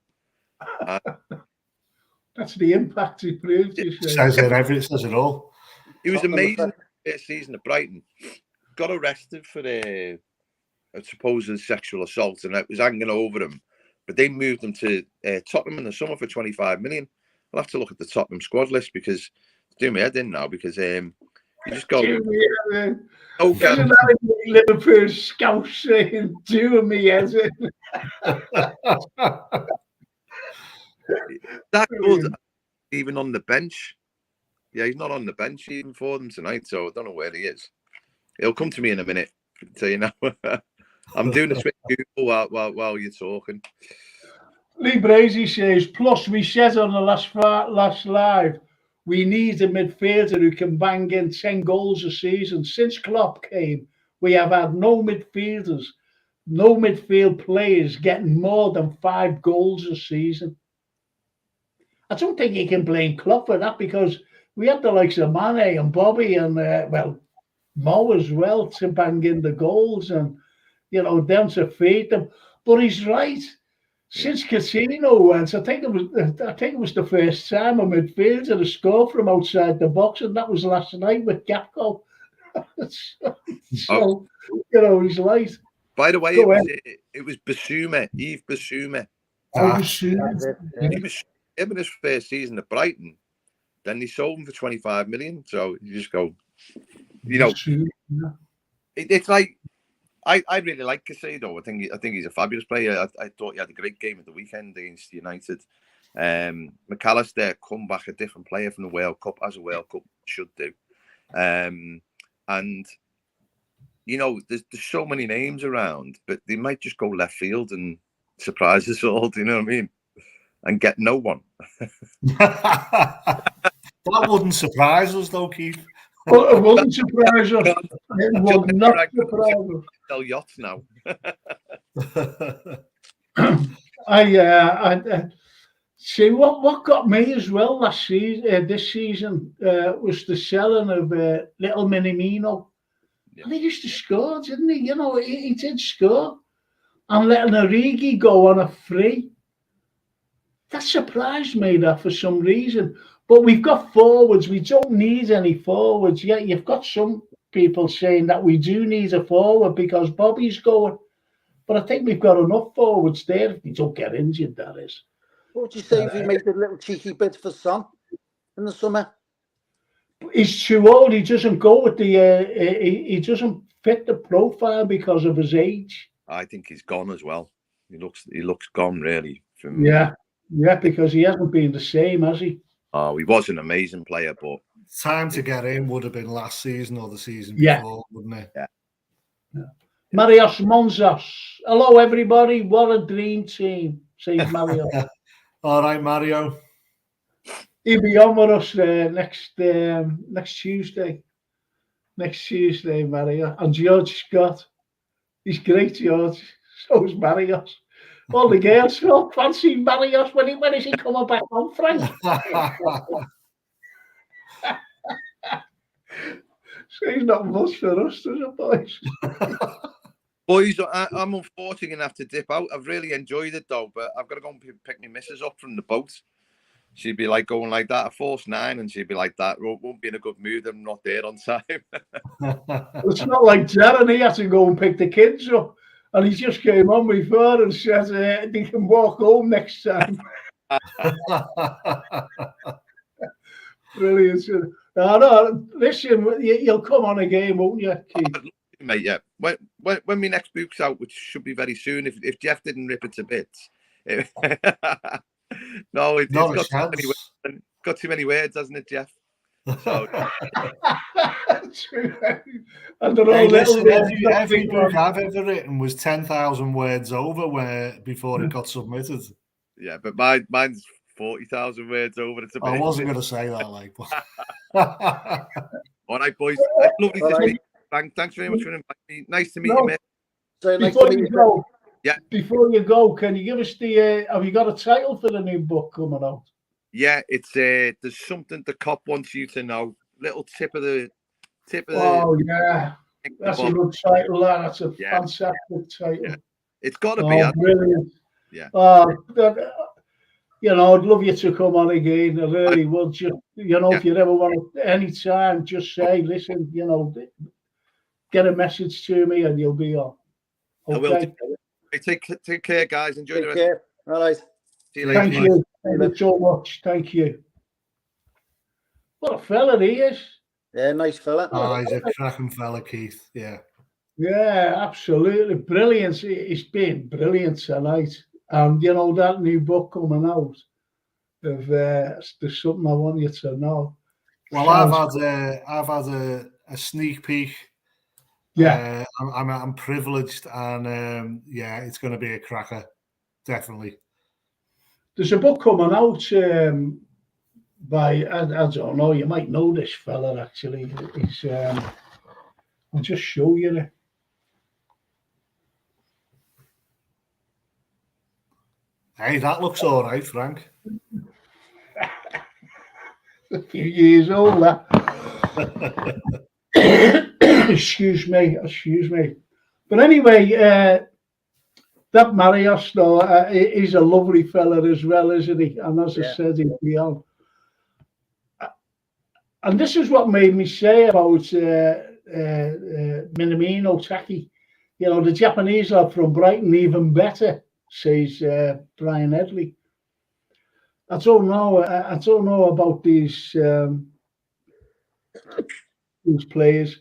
That's the impact he proved. It says it all. He was amazing first season at Brighton. Got arrested for a supposed sexual assault, and it was hanging over him. But they moved him to Tottenham in the summer for 25 million. I'll have to look at the Tottenham squad list because it's doing my head in now because you just go. Oh, Liverpool scout saying, "Doing me head in." That good, even on the bench. Yeah, he's not on the bench even for them tonight, so I don't know where he is. He'll come to me in a minute. So you know. I'm doing this with Google while you're talking. Lee Brazy says, plus we said on the last live, we need a midfielder who can bang in 10 goals a season. Since Klopp came, we have had no midfielders, no midfield players getting more than 5 goals a season. I don't think you can blame Klopp for that because we had the likes of Mane and Bobby and, Mo as well to bang in the goals and, you know, them to feed them. But he's right. Since Coutinho went, I think it was the first time a midfielder to score from outside the box, and that was last night with Gakpo. So, you know, he's right. By the way, it was Bissouma, Yves Bissouma. He was him in his first season at Brighton. Then they sold him for 25 million. So you just go, you know, it's like. I really like Caicedo. I think he's a fabulous player. I thought he had a great game at the weekend against United. McAllister come back a different player from the World Cup, as a World Cup should do. And you know, there's so many names around, but they might just go left field and surprise us all. Do you know what I mean? And get no one. That wouldn't surprise us, though, Keith. Well, it wouldn't surprise us. It would not surprise us. Sell yachts now. I see what got me as well last season. This season was the selling of little Minamino. Yeah. And he used to score, didn't he? You know, he did score. And letting Origi go on a free. That surprised me, that for some reason. But we've got forwards. We don't need any forwards. Yeah, you've got some people saying that we do need a forward because Bobby's going. But I think we've got enough forwards there if we don't get injured, that is. What would you say if he made a little cheeky bid for Son in the summer? He's too old. He doesn't go with the. He doesn't fit the profile because of his age. I think he's gone as well. He looks gone really. Yeah, because he hasn't been the same, has he? Oh, he was an amazing player, but time to get in would have been last season or the season Yeah. before, wouldn't it? Yeah. Marios Monzos. Hello, everybody. What a dream team, says Mario. All right, Mario. He'll be on with us next Tuesday. Next Tuesday, Mario. And George Scott. He's great, George. So is Marios. All the girls all fancy Marios. When is he coming back on, Frank? So he's not much for us, does it, boys? Boys, I'm unfortunately going to have to dip out. I've really enjoyed it, though, but I've got to go and pick my missus up from the boat. She'd be like going like that at 9:40, and she'd be like that. Won't be in a good mood. I'm not there on time. It's not like Darren. He had to go and pick the kids up. And he just came on before and said they can walk home next time. Brilliant. No, listen, you'll come on again, won't you, Keith? Mate, yeah. When my next book's out, which should be very soon, if Jeff didn't rip it to bits. No, it's got too many words, hasn't it, Jeff? So. And hey, listen, every book I've ever written was 10,000 words over before it got submitted. Yeah, but mine's 40,000 words over. I wasn't going to say that, like. All right, boys. Lovely to speak. Thanks very much for inviting me. Nice to meet you, mate. So nice before to meet you you. go, yeah. Before you go, can you give us the? Have you got a title for the new book coming out? Yeah, it's there's something the cop wants you to know. Little tip of the. Oh yeah, that's a good title. That's a fantastic title. Yeah. It's got to be. Brilliant. Yeah. You know, I'd love you to come on again. I really would. Just, you know, if you ever want to, anytime, just say, listen, you know, get a message to me and you'll be on. Okay? I will. Take care, guys. Enjoy the rest. Take care. All right. See you later. Thank you. Thank you so much. Thank you. What a fella he is. Yeah, nice fella. Oh, he's a cracking fella, Keith. Yeah. Yeah, absolutely. Brilliant. He's been brilliant tonight. And, you know, that new book coming out, of there's something I want you to know. Well, I've had a sneak peek. Yeah. I'm privileged, and yeah, it's going to be a cracker, definitely. There's a book coming out by, I don't know, you might know this fella actually. He's, I'll just show you it. Hey, that looks all right, Frank. A few years old, that. Excuse me. But anyway, that Marios, though, he's a lovely fella as well, isn't he? And as I said, he'll be on. And this is what made me say about Minamino Taki. You know, the Japanese lad from Brighton, even better, says Brian Headley. I don't know about these players.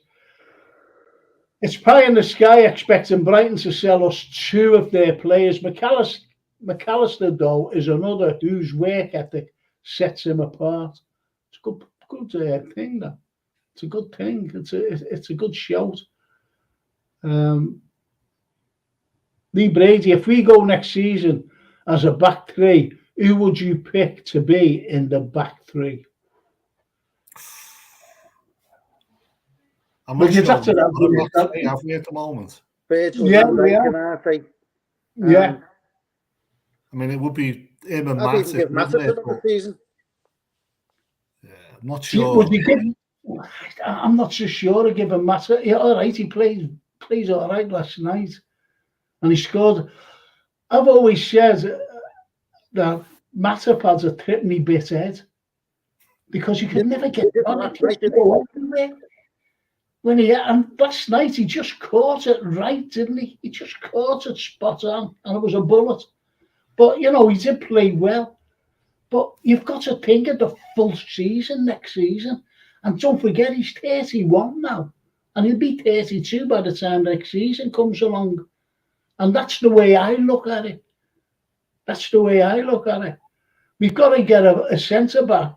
It's pie in the sky expecting Brighton to sell us two of their players. McAllister, though, is another whose work ethic sets him apart. It's a good thing, though. It's a good thing. It's a good shout. Lee Brady, if we go next season as a back three, who would you pick to be in the back three? I'm not sure. Have we at the moment? Yeah, we are. Yeah. I mean, it would be him and Matt for the season. Yeah, I'm not sure. I'm not so sure of giving Matt. Yeah, all right, he plays all right last night, and he scored. I've always said that Matip has a threatening bit head because you can never get on it. And last night he just caught it right, didn't he? He just caught it spot on, and it was a bullet. But you know, he did play well. But you've got to think of the full season next season, and don't forget he's 31 now, and he'll be 32 by the time next season comes along. And that's the way I look at it. We've got to get a centre back,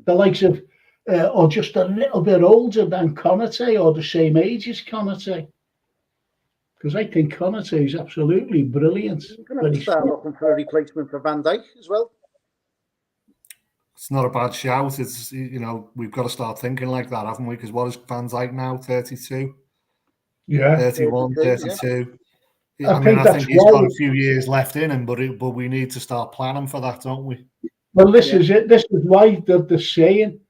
the likes of or just a little bit older than Konate or the same age as Konate. Because I think Konate is absolutely brilliant. You're going to have to start looking for a replacement for Van Dijk as well. It's not a bad shout. It's, you know, we've got to start thinking like that, haven't we? Because what is Van Dijk now? 32? Yeah. 31, 32. Yeah. I think think he's got a few years left in him, but we need to start planning for that, don't we? Well, this is it. This is why the saying.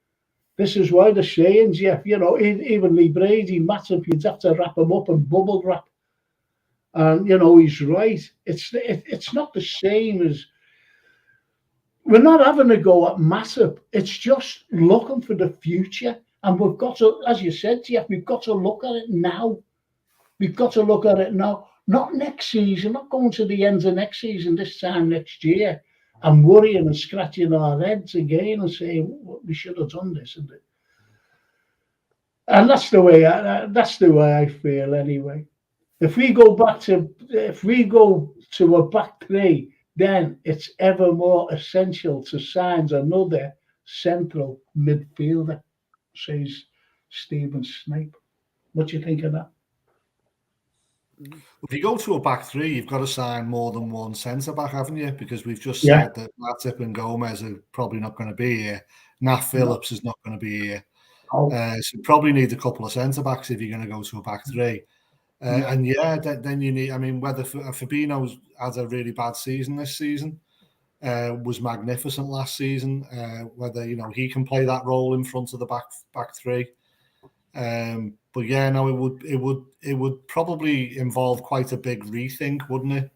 This is why the sayings, yeah, you know, even Lee Brady, Matip, you'd have to wrap him up and bubble wrap. And, you know, he's right. It's not the same as... We're not having a go at Matip. It's just looking for the future. And we've got to, as you said, Jeff, we've got to look at it now. We've got to look at it now. Not next season, not going to the end of next season, this time next year, and worrying and scratching our heads again and saying, we should have done this. And that's the way I feel anyway. If we go to a back three, then it's ever more essential to sign another central midfielder, says Stephen Snape. What do you think of that? If you go to a back three, you've got to sign more than one centre back, haven't you? Because we've just said that Matip and Gomez are probably not going to be here. Nat Phillips is not going to be here. So you probably need a couple of centre backs if you're going to go to a back three. And then you need, I mean, whether Fabinho's had a really bad season this season, was magnificent last season, whether, you know, he can play that role in front of the back three. But yeah, no, it would probably involve quite a big rethink, wouldn't it?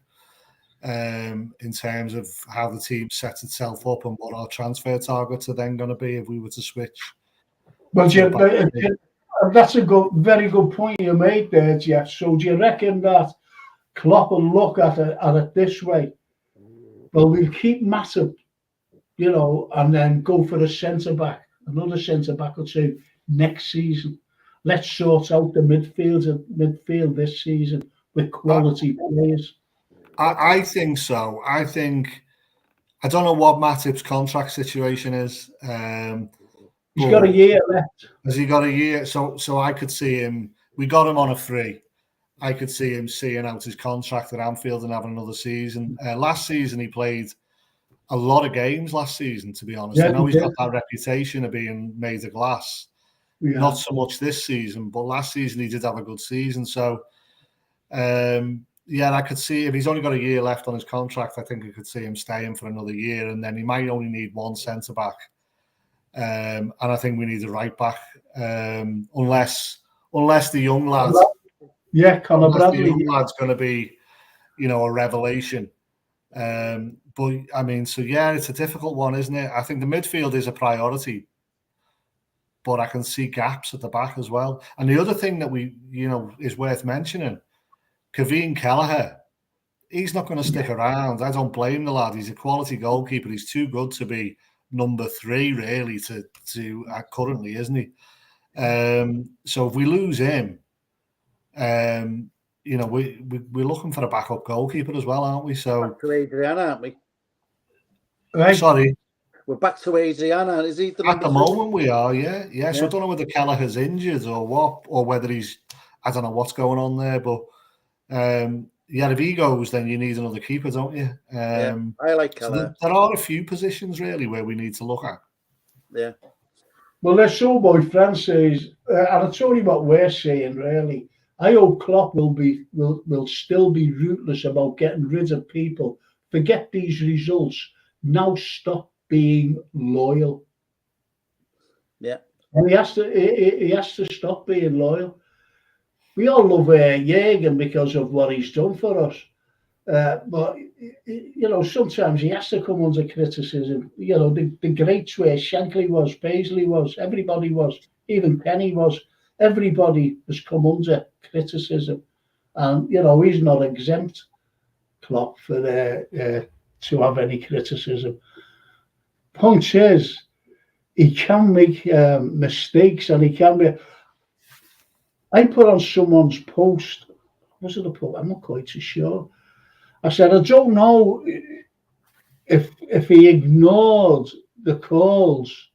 In terms of how the team sets itself up and what our transfer targets are then going to be if we were to switch. Well, Jeff, that's a very good point you made there, Jeff. So do you reckon that Klopp will look at it this way? Well, we'll keep Matip, you know, and then go for a centre-back, another centre-back or two next season. Let's sort out the midfield this season with quality players. I think so. I don't know what Matip's contract situation is. He's got a year left. Has he got a year? So I could see him. We got him on a free. I could see him seeing out his contract at Anfield and having another season. Last season he played a lot of games. Last season, to be honest, I know he's got that reputation of being made of glass. Not so much this season, but last season he did have a good season. So, I could see if he's only got a year left on his contract, I think I could see him staying for another year, and then he might only need one centre back. And I think we need a right back, unless the young lads. Conor Bradley. The young lad's going to be, you know, a revelation. But I mean, so yeah, it's a difficult one, isn't it? I think the midfield is a priority, but I can see gaps at the back as well. And the other thing that is worth mentioning, Kevin Kelleher, he's not going to stick around. I don't blame the lad. He's a quality goalkeeper. He's too good to be number 3, really, to currently, isn't he? So if we lose him, we're looking for a backup goalkeeper as well, aren't we? So back to Adrian, aren't we? Right. Sorry. We're back to Adriana. Is he at the moment? We are, yeah. So I don't know whether Kelleher's injured or what, or whether he's. I don't know what's going on there, but if he goes, then you need another keeper, don't you? I like Kelleher. So there are a few positions really where we need to look at. Yeah. Well, there's Showboy Francis, and it's only what we're saying, really. I hope Klopp will still be ruthless about getting rid of people. Forget these results. Now stop being loyal. Yeah. And he has to stop being loyal. We all love Jürgen because of what he's done for us. But, sometimes he has to come under criticism. The greats where Shankly was, Paisley was, everybody was, even Penny was. Everybody has come under criticism. And, he's not exempt, Klopp, for to have any criticism. Point is, he can make mistakes, and he can be. I put on someone's post. Was it a post? I'm not quite too sure. I said, I don't know if he ignored the calls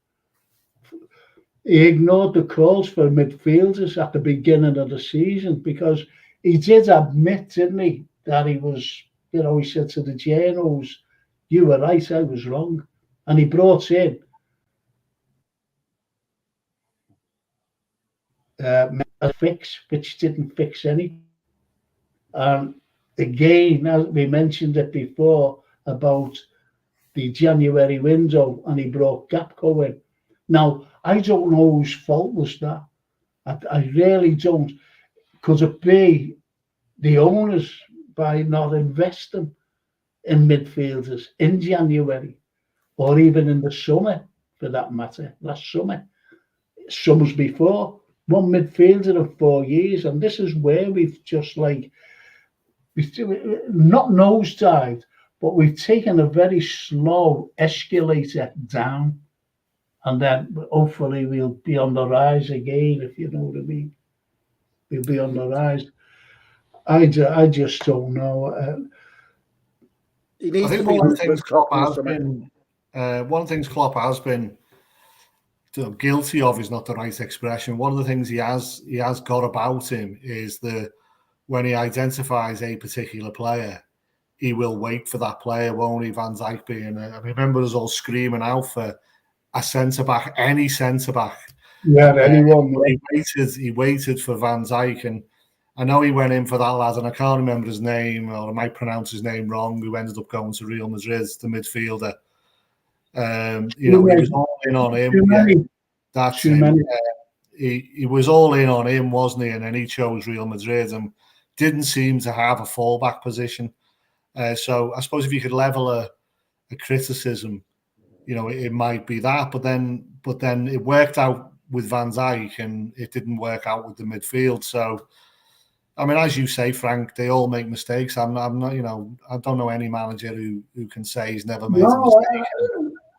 he ignored the calls for midfielders at the beginning of the season because he did admit, didn't he, that he was, he said to the journals, "You were right, I was wrong," and he brought in a fix which didn't fix anything. And again, as we mentioned it before about the January window, and he brought Gapco in. Now, I don't know whose fault was that. I really don't. Could it be the owners by not investing in midfielders in January or even in the summer, for that matter, last summer, summers before? One midfielder in 4 years, and this is where we've just we've not nosedived, but we've taken a very slow escalator down, and then hopefully we'll be on the rise again, if you know what I mean. We'll be on the rise. I just don't know. I think one of the things Klopp has been guilty of is not the right expression. One of the things he has got about him is that when he identifies a particular player, he will wait for that player, won't he? Van Dijk being, I remember us all screaming out for a centre-back, any centre-back. Yeah, anyone. He waited for Van Dijk, and I know he went in for that lad, and I can't remember his name, or I might pronounce his name wrong, who ended up going to Real Madrid, the midfielder. He was all in on him. He was all in on him, wasn't he? And then he chose Real Madrid and didn't seem to have a fallback position. So I suppose if you could level a criticism, it might be that. But then it worked out with Van Dijk, and it didn't work out with the midfield. So, I mean, as you say, Frank, they all make mistakes. I'm not, I don't know any manager who can say he's never made a mistake.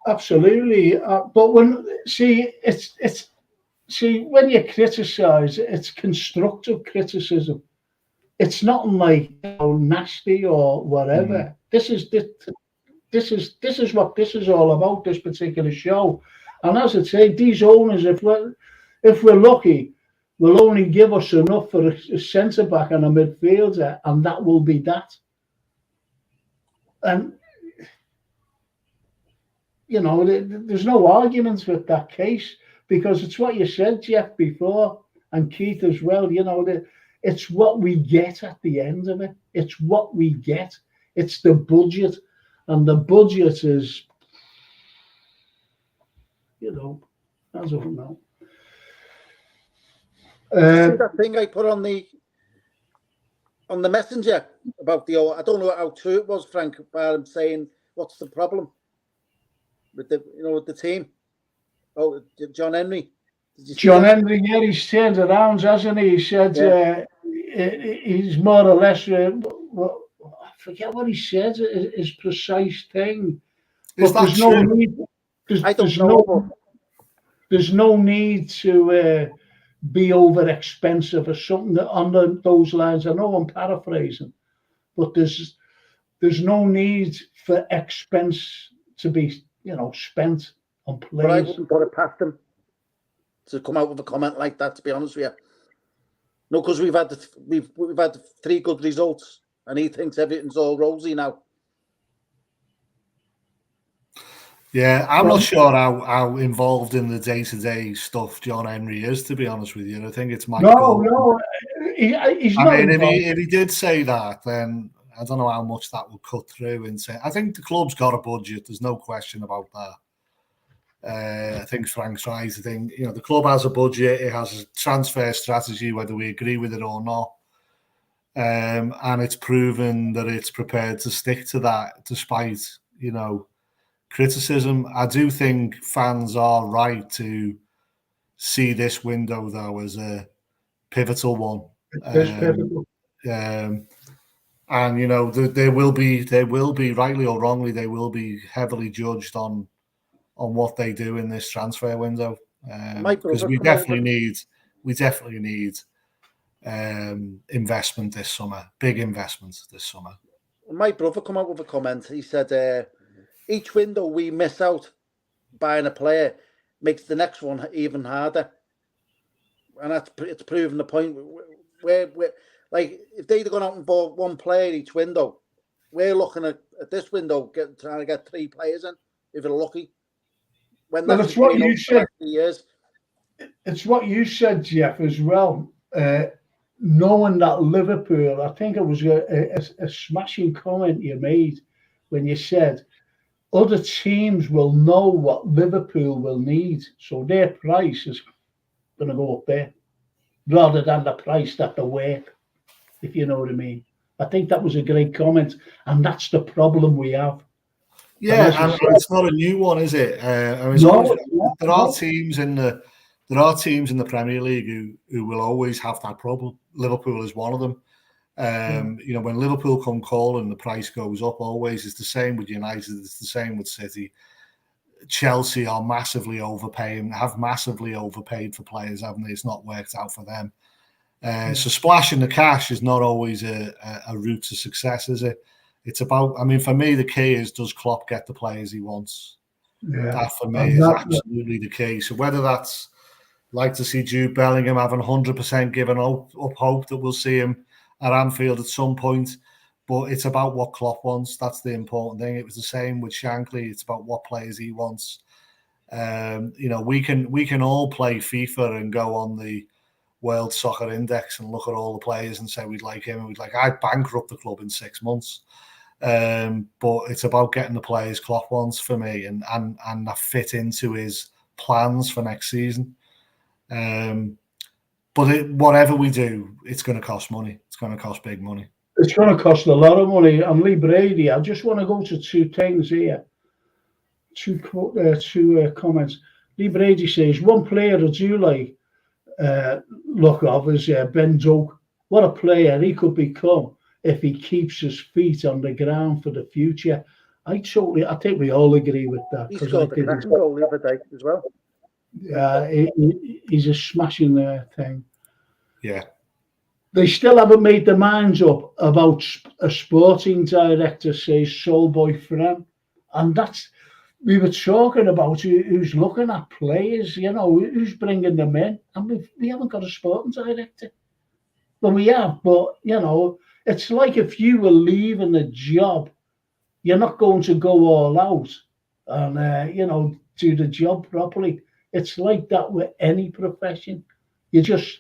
Absolutely. But when when you criticise, it's constructive criticism. It's not like nasty or whatever. This is what this is all about. This particular show, and as I say, these owners, if we're lucky, will only give us enough for a centre back and a midfielder, and that will be that. And there's no arguments with that case, because it's what you said, Jeff, before, and Keith as well. It's what we get at the end of it. It's what we get. It's the budget, and the budget is, I don't know. See that thing I put on the messenger about I don't know how true it was, Frank, but I'm saying, what's the problem with the team? Oh, John Henry. John Henry, yeah, he's turned it around, hasn't he? He said he's more or less. I forget what he said. His precise thing. Is that true? There's no need to be over expensive or something on those lines. I know I'm paraphrasing, but there's no need for expense to be spent on players. But I wouldn't put it past him to come out with a comment like that, to be honest with you. No, because we've had 3 good results, and he thinks everything's all rosy now. Yeah, I'm not sure how involved in the day-to-day stuff John Henry is, to be honest with you. I think it's Michael. No, he's not. If he did say that, then I don't know how much that will cut through. And say, I think the club's got a budget. There's no question about that. I think Frank's right. I think the club has a budget. It has a transfer strategy, whether we agree with it or not. And it's proven that it's prepared to stick to that, despite criticism. I do think fans are right to see this window, though, as a pivotal one. And there will be, rightly or wrongly, they will be heavily judged on what they do in this transfer window, because we definitely need investment this summer, big investments this summer. My brother come out with a comment. He said, each window we miss out buying a player, makes the next one even harder. And it's proving the point where like if they'd have gone out and bought one player each window, we're looking at this window trying to get 3 players in if you're lucky. When Well, that's it's what you said. years. It's what you said, Jeff, as well. Knowing that Liverpool, I think it was a smashing comment you made when you said other teams will know what Liverpool will need, so their price is going to go up there rather than the price that they worth, if you know what I mean. I think that was a great comment, and that's the problem we have. Yeah, and it's not a new one, is it? I mean, there are teams in the Premier League who will always have that problem. Liverpool is one of them. You know, when Liverpool come calling, the price goes up always. It's the same with United. It's the same with City. Chelsea are massively overpaying, have massively overpaid for players, haven't they? It's not worked out for them. So splashing the cash is not always a route to success, is it? It's about, I mean, for me, the key is, does Klopp get the players he wants? Yeah. That for me is absolutely the key. So whether that's like to see Jude Bellingham having 100% given up hope that we'll see him at Anfield at some point, but it's about what Klopp wants. That's the important thing. It was the same with Shankly. It's about what players he wants. You know, we can all play FIFA and go on the World Soccer Index and look at all the players and say we'd like him and we'd like, I'd bankrupt the club in 6 months. But it's about getting the players Klopp wants for me and that fit into his plans for next season. But whatever we do, it's going to cost money. It's going to cost big money. It's going to cost a lot of money. And Lee Brady, I just want to go to 2 things here. Two comments. Lee Brady says, one player I do like look of is Ben Doak. What a player he could become if he keeps his feet on the ground for the future. I think we all agree with that. He scored the cracking goal the other day as well. He's a smashing thing. Yeah. They still haven't made their minds up about a sporting director, says Soulboy Fran. And that's, we were talking about who's looking at players, you know, who's bringing them in. And we haven't got a sporting director. Well, we have, but, you know, it's like if you were leaving a job, you're not going to go all out and, you know, do the job properly. It's like that with any profession. You just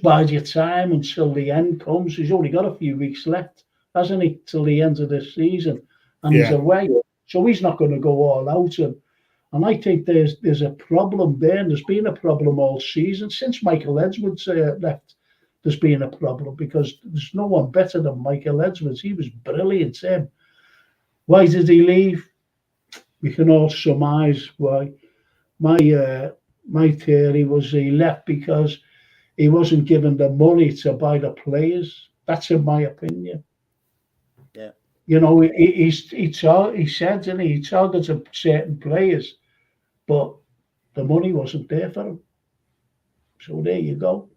bide your time until the end comes. He's only got a few weeks left, hasn't he, till the end of this season, and he's away, so he's not going to go all out. And I think there's a problem there, and there's been a problem all season since Michael Edwards left. There's been a problem because there's no one better than Michael Edwards. He was brilliant. Why did he leave? We can all surmise why. My theory was he left because he wasn't given the money to buy the players. That's in my opinion. Yeah. You know, he said, didn't he targeted certain players, but the money wasn't there for him. So there you go.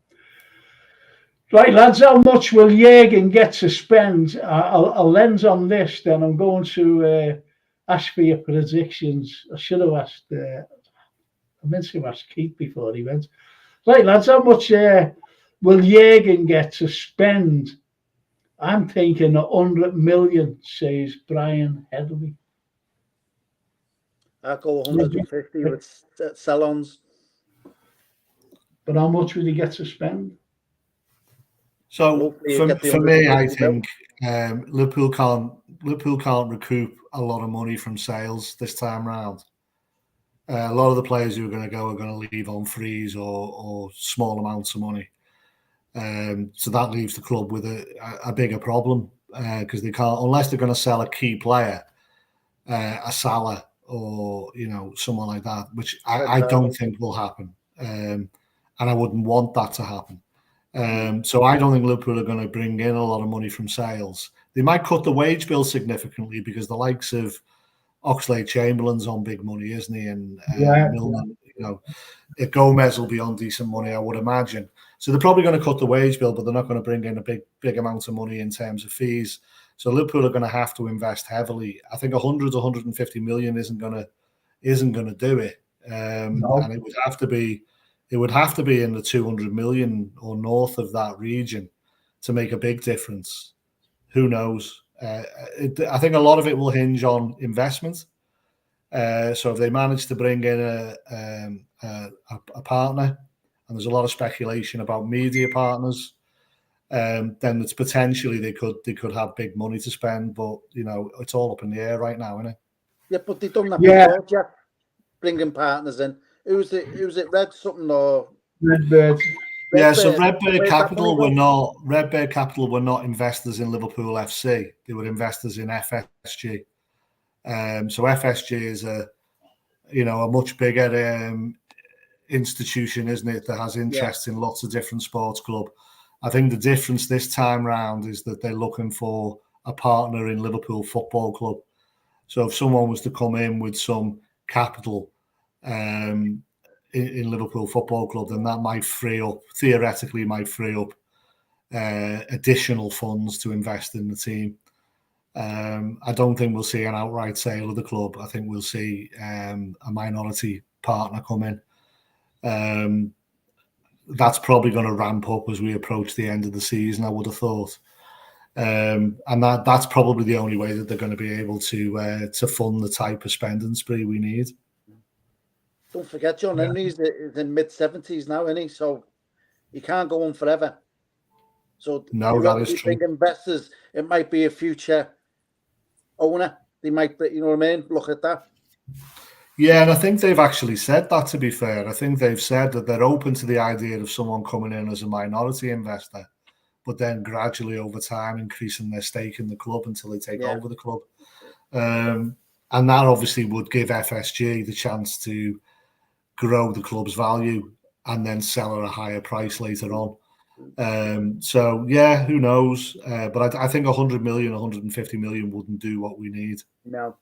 Right, lads, how much will Jürgen get to spend? I'll end on this, then I'm going to ask for your predictions. I should have asked, I meant to ask Keith before he went. Right, lads, how much will Jürgen get to spend? I'm thinking 100 million, says Brian Headley. I'll go 150 with Salons. But how much will he get to spend? So for me, I think Liverpool can't recoup a lot of money from sales this time round. A lot of the players who are going to go are going to leave on frees or small amounts of money. So that leaves the club with a bigger problem because they can't, unless they're going to sell a key player, a Salah or, you know, someone like that, which I don't think will happen. And I wouldn't want that to happen. So I don't think Liverpool are going to bring in a lot of money from sales. They might cut the wage bill significantly because the likes of Oxlade-Chamberlain's on big money, isn't he? And Milner, you know, Gomez will be on decent money, I would imagine. So they're probably going to cut the wage bill, but they're not going to bring in a big amount of money in terms of fees. So Liverpool are going to have to invest heavily. I think 100 to 150 million isn't going to do it. and it would have to be in the 200 million or north of that region to make a big difference. Who knows? I think a lot of it will hinge on investment. So if they manage to bring in a partner, and there's a lot of speculation about media partners, then it's potentially they could have big money to spend. But it's all up in the air right now, isn't it? Yeah, but they've done that before, Jack. Bringing partners in. Who's it? Red something or Redbird? So Redbird Capital were not investors in Liverpool FC. They were investors in FSG. So FSG is a much bigger institution, isn't it? That has interests in lots of different sports clubs. I think the difference this time round is that they're looking for a partner in Liverpool Football Club. So if someone was to come in with some capital in Liverpool Football Club, then that theoretically might free up additional funds to invest in the team. I don't think we'll see an outright sale of the club. I think we'll see a minority partner come in. That's probably going to ramp up as we approach the end of the season, I would have thought. And that's probably the only way that they're going to be able to fund the type of spending spree we need. Don't forget, John Henry's in mid-70s now, isn't he? So he can't go on forever. So no, that is true. Investors, it might be a future owner. They might, look at that. Yeah, and I think they've actually said that, to be fair. I think they've said that they're open to the idea of someone coming in as a minority investor, but then gradually over time increasing their stake in the club until they take over the club. And that obviously would give FSG the chance to grow the club's value and then sell at a higher price later on. So, yeah, who knows? But I think 100 million, 150 million wouldn't do what we need. No,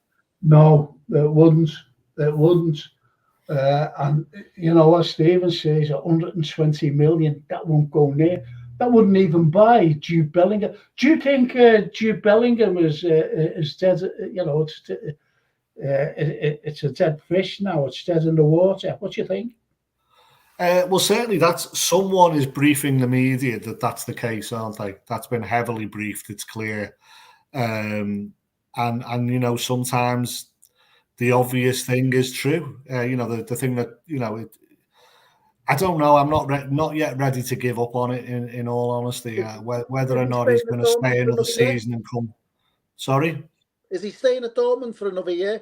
it wouldn't. It wouldn't. And what Stephen says, 120 million, that won't go near. That wouldn't even buy Jude Bellingham. Do you think Jude Bellingham is dead? It's a dead fish now. It's dead in the water. What do you think? Well, certainly someone is briefing the media that's the case, aren't they? That's been heavily briefed. It's clear, and sometimes the obvious thing is true. The thing that I don't know. I'm not yet ready to give up on it. In all honesty, whether or not he's going to stay another season and come. Sorry, is he staying at Dortmund for another year?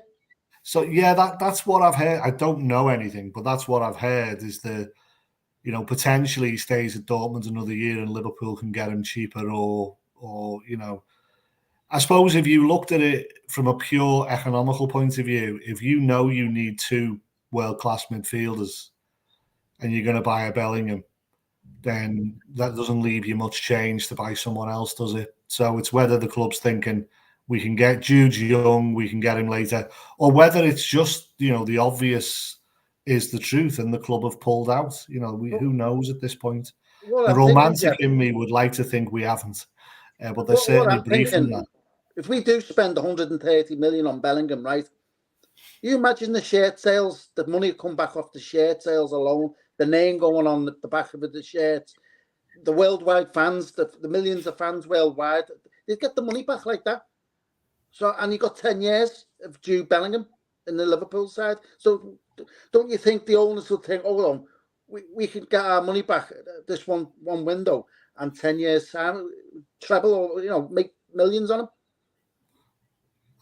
So yeah, that's what I've heard. I don't know anything, but that's what I've heard is that potentially he stays at Dortmund another year and Liverpool can get him cheaper, or I suppose if you looked at it from a pure economical point of view, if you need two world-class midfielders and you're going to buy a Bellingham, then that doesn't leave you much change to buy someone else, does it? So it's whether the club's thinking we can get Jude young, we can get him later, or whether it's just, the obvious is the truth and the club have pulled out. Who knows at this point? The romantic in me would like to think we haven't, but they're certainly briefing that. If we do spend 130 million on Bellingham, right? You imagine the shirt sales, the money come back off the shirt sales alone, the name going on the back of the shirts, the worldwide fans, the millions of fans worldwide, they'd get the money back like that. So, and you got 10 years of Jude Bellingham in the Liverpool side. So, don't you think the owners will think, hold on, we can get our money back this one window and 10 years time, treble or make millions on him?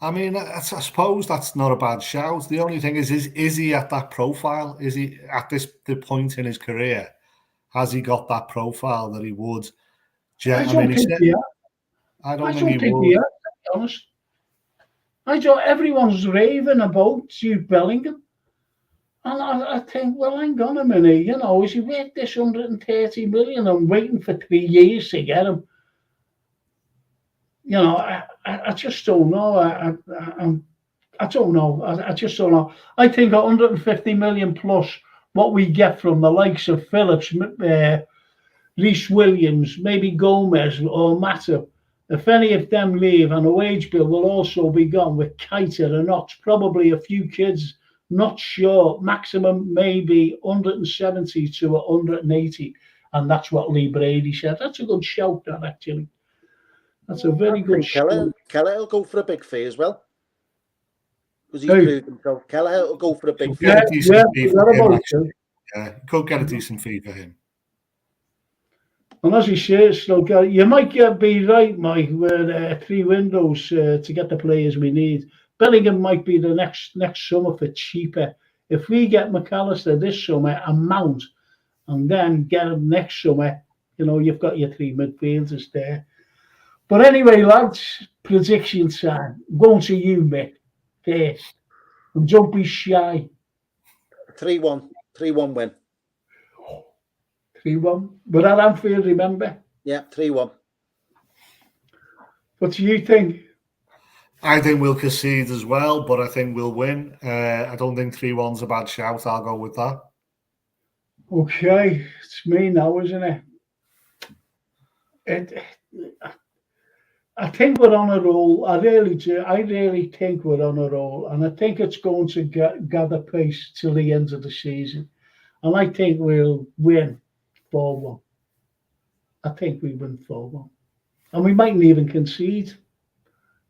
I mean, I suppose that's not a bad shout. The only thing is he at that profile? Is he at the point in his career? Has he got that profile that he would? I don't think he would. To be honest. Everyone's raving about Jude Bellingham. And I think, well, hang on a minute, is he worth this 130 million? I'm waiting for 3 years to get him. I just don't know. I don't know. I just don't know. I think 150 million plus what we get from the likes of Phillips, Reece Williams, maybe Gomez or Mata. If any of them leave, and a wage bill will also be gone with Keita and Knox, probably a few kids Not sure. Maximum maybe 170 to 180. And that's what Lee Brady said. That's a good shout, that actually. That's a very good shout. Keller will go for a big fee as well. Because he's Hey. proved himself. Keller will go for a big fee. Get a decent fee for him, actually. Yeah, you could get a decent fee for him. And as he says, you might be right, Mike, with 3 windows to get the players we need. Bellingham might be the next summer for cheaper. If we get McAllister this summer and Mount, and then get him next summer, you've got your 3 midfielders there. But anyway, lads, prediction time. I'm going to you, Mick, first. And don't be shy. 3-1. 3-1 win. 3-1. But at Anfield, remember? Yeah, 3-1. What do you think? I think we'll concede as well, but I think we'll win. I don't think 3-1's a bad shout. I'll go with that. Okay, it's me now, isn't it? I think we're on a roll. I really do. I really think we're on a roll. And I think it's going to gather pace till the end of the season. And I think we'll win 4-1. I think we win 4-1. And we mightn't even concede.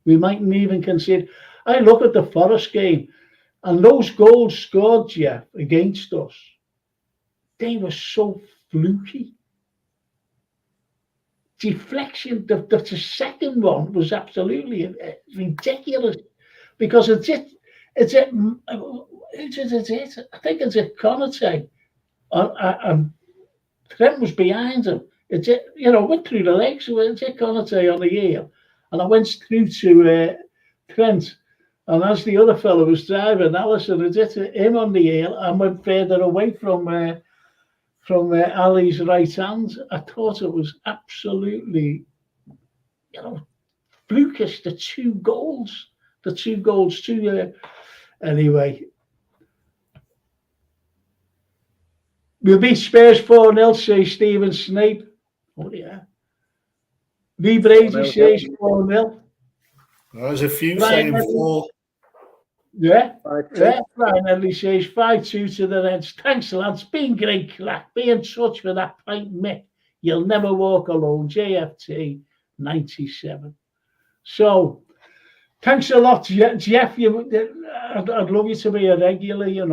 I look at the Forest game, and those goals scored, Jeff, against us, they were so fluky. Deflection, the second one was absolutely ridiculous because I think it's a Konate, and Trent was behind him. Went through the legs, it's a Konate on the heel, and I went through to Trent, and as the other fellow was driving, Allison, I did him on the heel and went further away from Ali's right hand. I thought it was absolutely, flukish. The two goals too. Anyway, we'll beat Spurs 4-0, say Stephen Snape. Oh yeah. Lee Brady says 4-0. There's a few saying 4. Yeah. Brian Edley says 5-2 to the Reds. Thanks, lads. Been great crack. Be in touch for that pint, Mick. You'll never walk alone. JFT 97. So, thanks a lot, Jeff. I'd love you to be a regular, and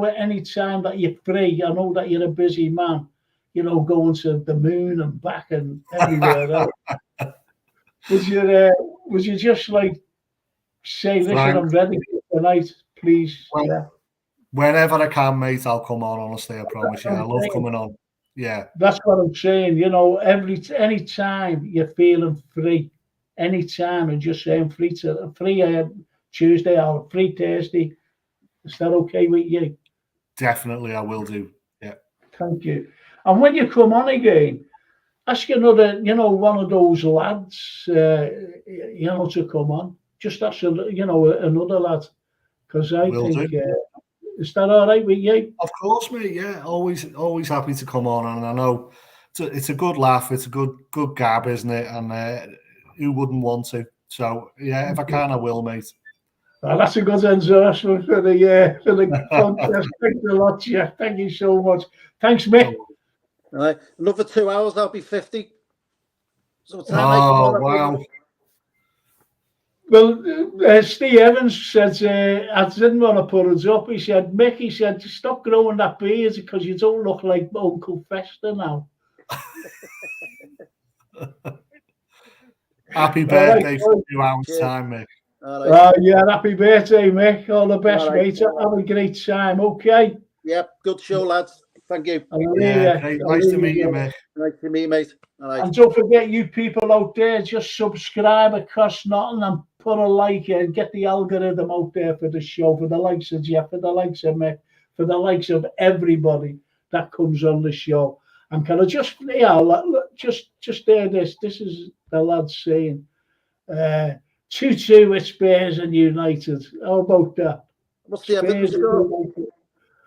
at any time that you're free, I know that you're a busy man, going to the moon and back and everywhere else. Would you just say, listen, Frank, I'm ready for tonight, please? Whenever I can, mate, I'll come on, honestly, I promise you. I love coming on. Yeah. That's what I'm saying, any time you're feeling free, anytime, and just saying free Tuesday or free Thursday. Is that okay with you? Definitely, I will do. Yeah. Thank you. And when you come on again, ask another, one of those lads, to come on. Just ask, another lad, because I think, is that all right with you? Of course, mate. Yeah, always happy to come on, and I know it's a good laugh. It's a good gab, isn't it? And who wouldn't want to? So yeah, if I can, I will, mate. Well, that's a good endorsement for the contest. Thanks a lot, Jeff. Thank you so much. Thanks, Mick. All right, another 2 hours, I'll be 50. So wow. Well, Steve Evans said, I didn't want to put it up. He said, Mick, stop growing that beard because you don't look like Uncle Fester now. Happy birthday for 2 hours time, Mick. Yeah, happy birthday, Mick. All the best, mate. Have a great time, okay? Yep, good show, lads. Thank you. Yeah, great. Nice to meet you, Mick. Nice to meet you, mate. All right. And don't forget, you people out there, just subscribe. It costs nothing, and put a like and get the algorithm out there for the show, for the likes of Jeff, for the likes of Mick, for the likes of everybody that comes on the show. And can I just hear this? This is the lads saying 2-2 with Spurs and United. How about that? What's the Everton score?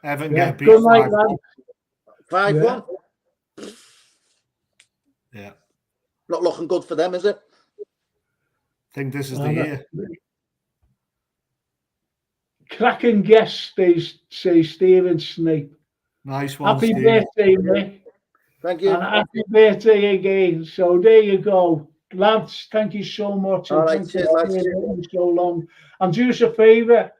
Evan get beat 5-1. 5-1. Yeah. Not looking good for them, is it? I think this is the year. cracking guest, says Stephen Snape. Nice one, Happy Steve. birthday, Nick. Thank you. And happy birthday again. So there you go. Lads, thank you so much. All And right, thank cheers, you lads. for staying so long. And do us a favour.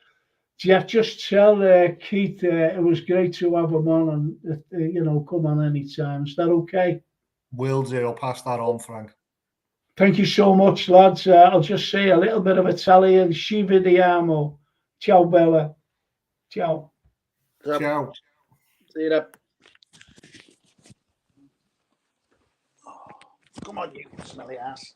Just tell Keith it was great to have him on and, come on anytime. Is that okay? Will do. I'll pass that on, Frank. Thank you so much, lads. I'll just say a little bit of Italian. Ci vediamo. Ciao, Bella. Ciao. Ciao. See you then. Come on, you smelly ass.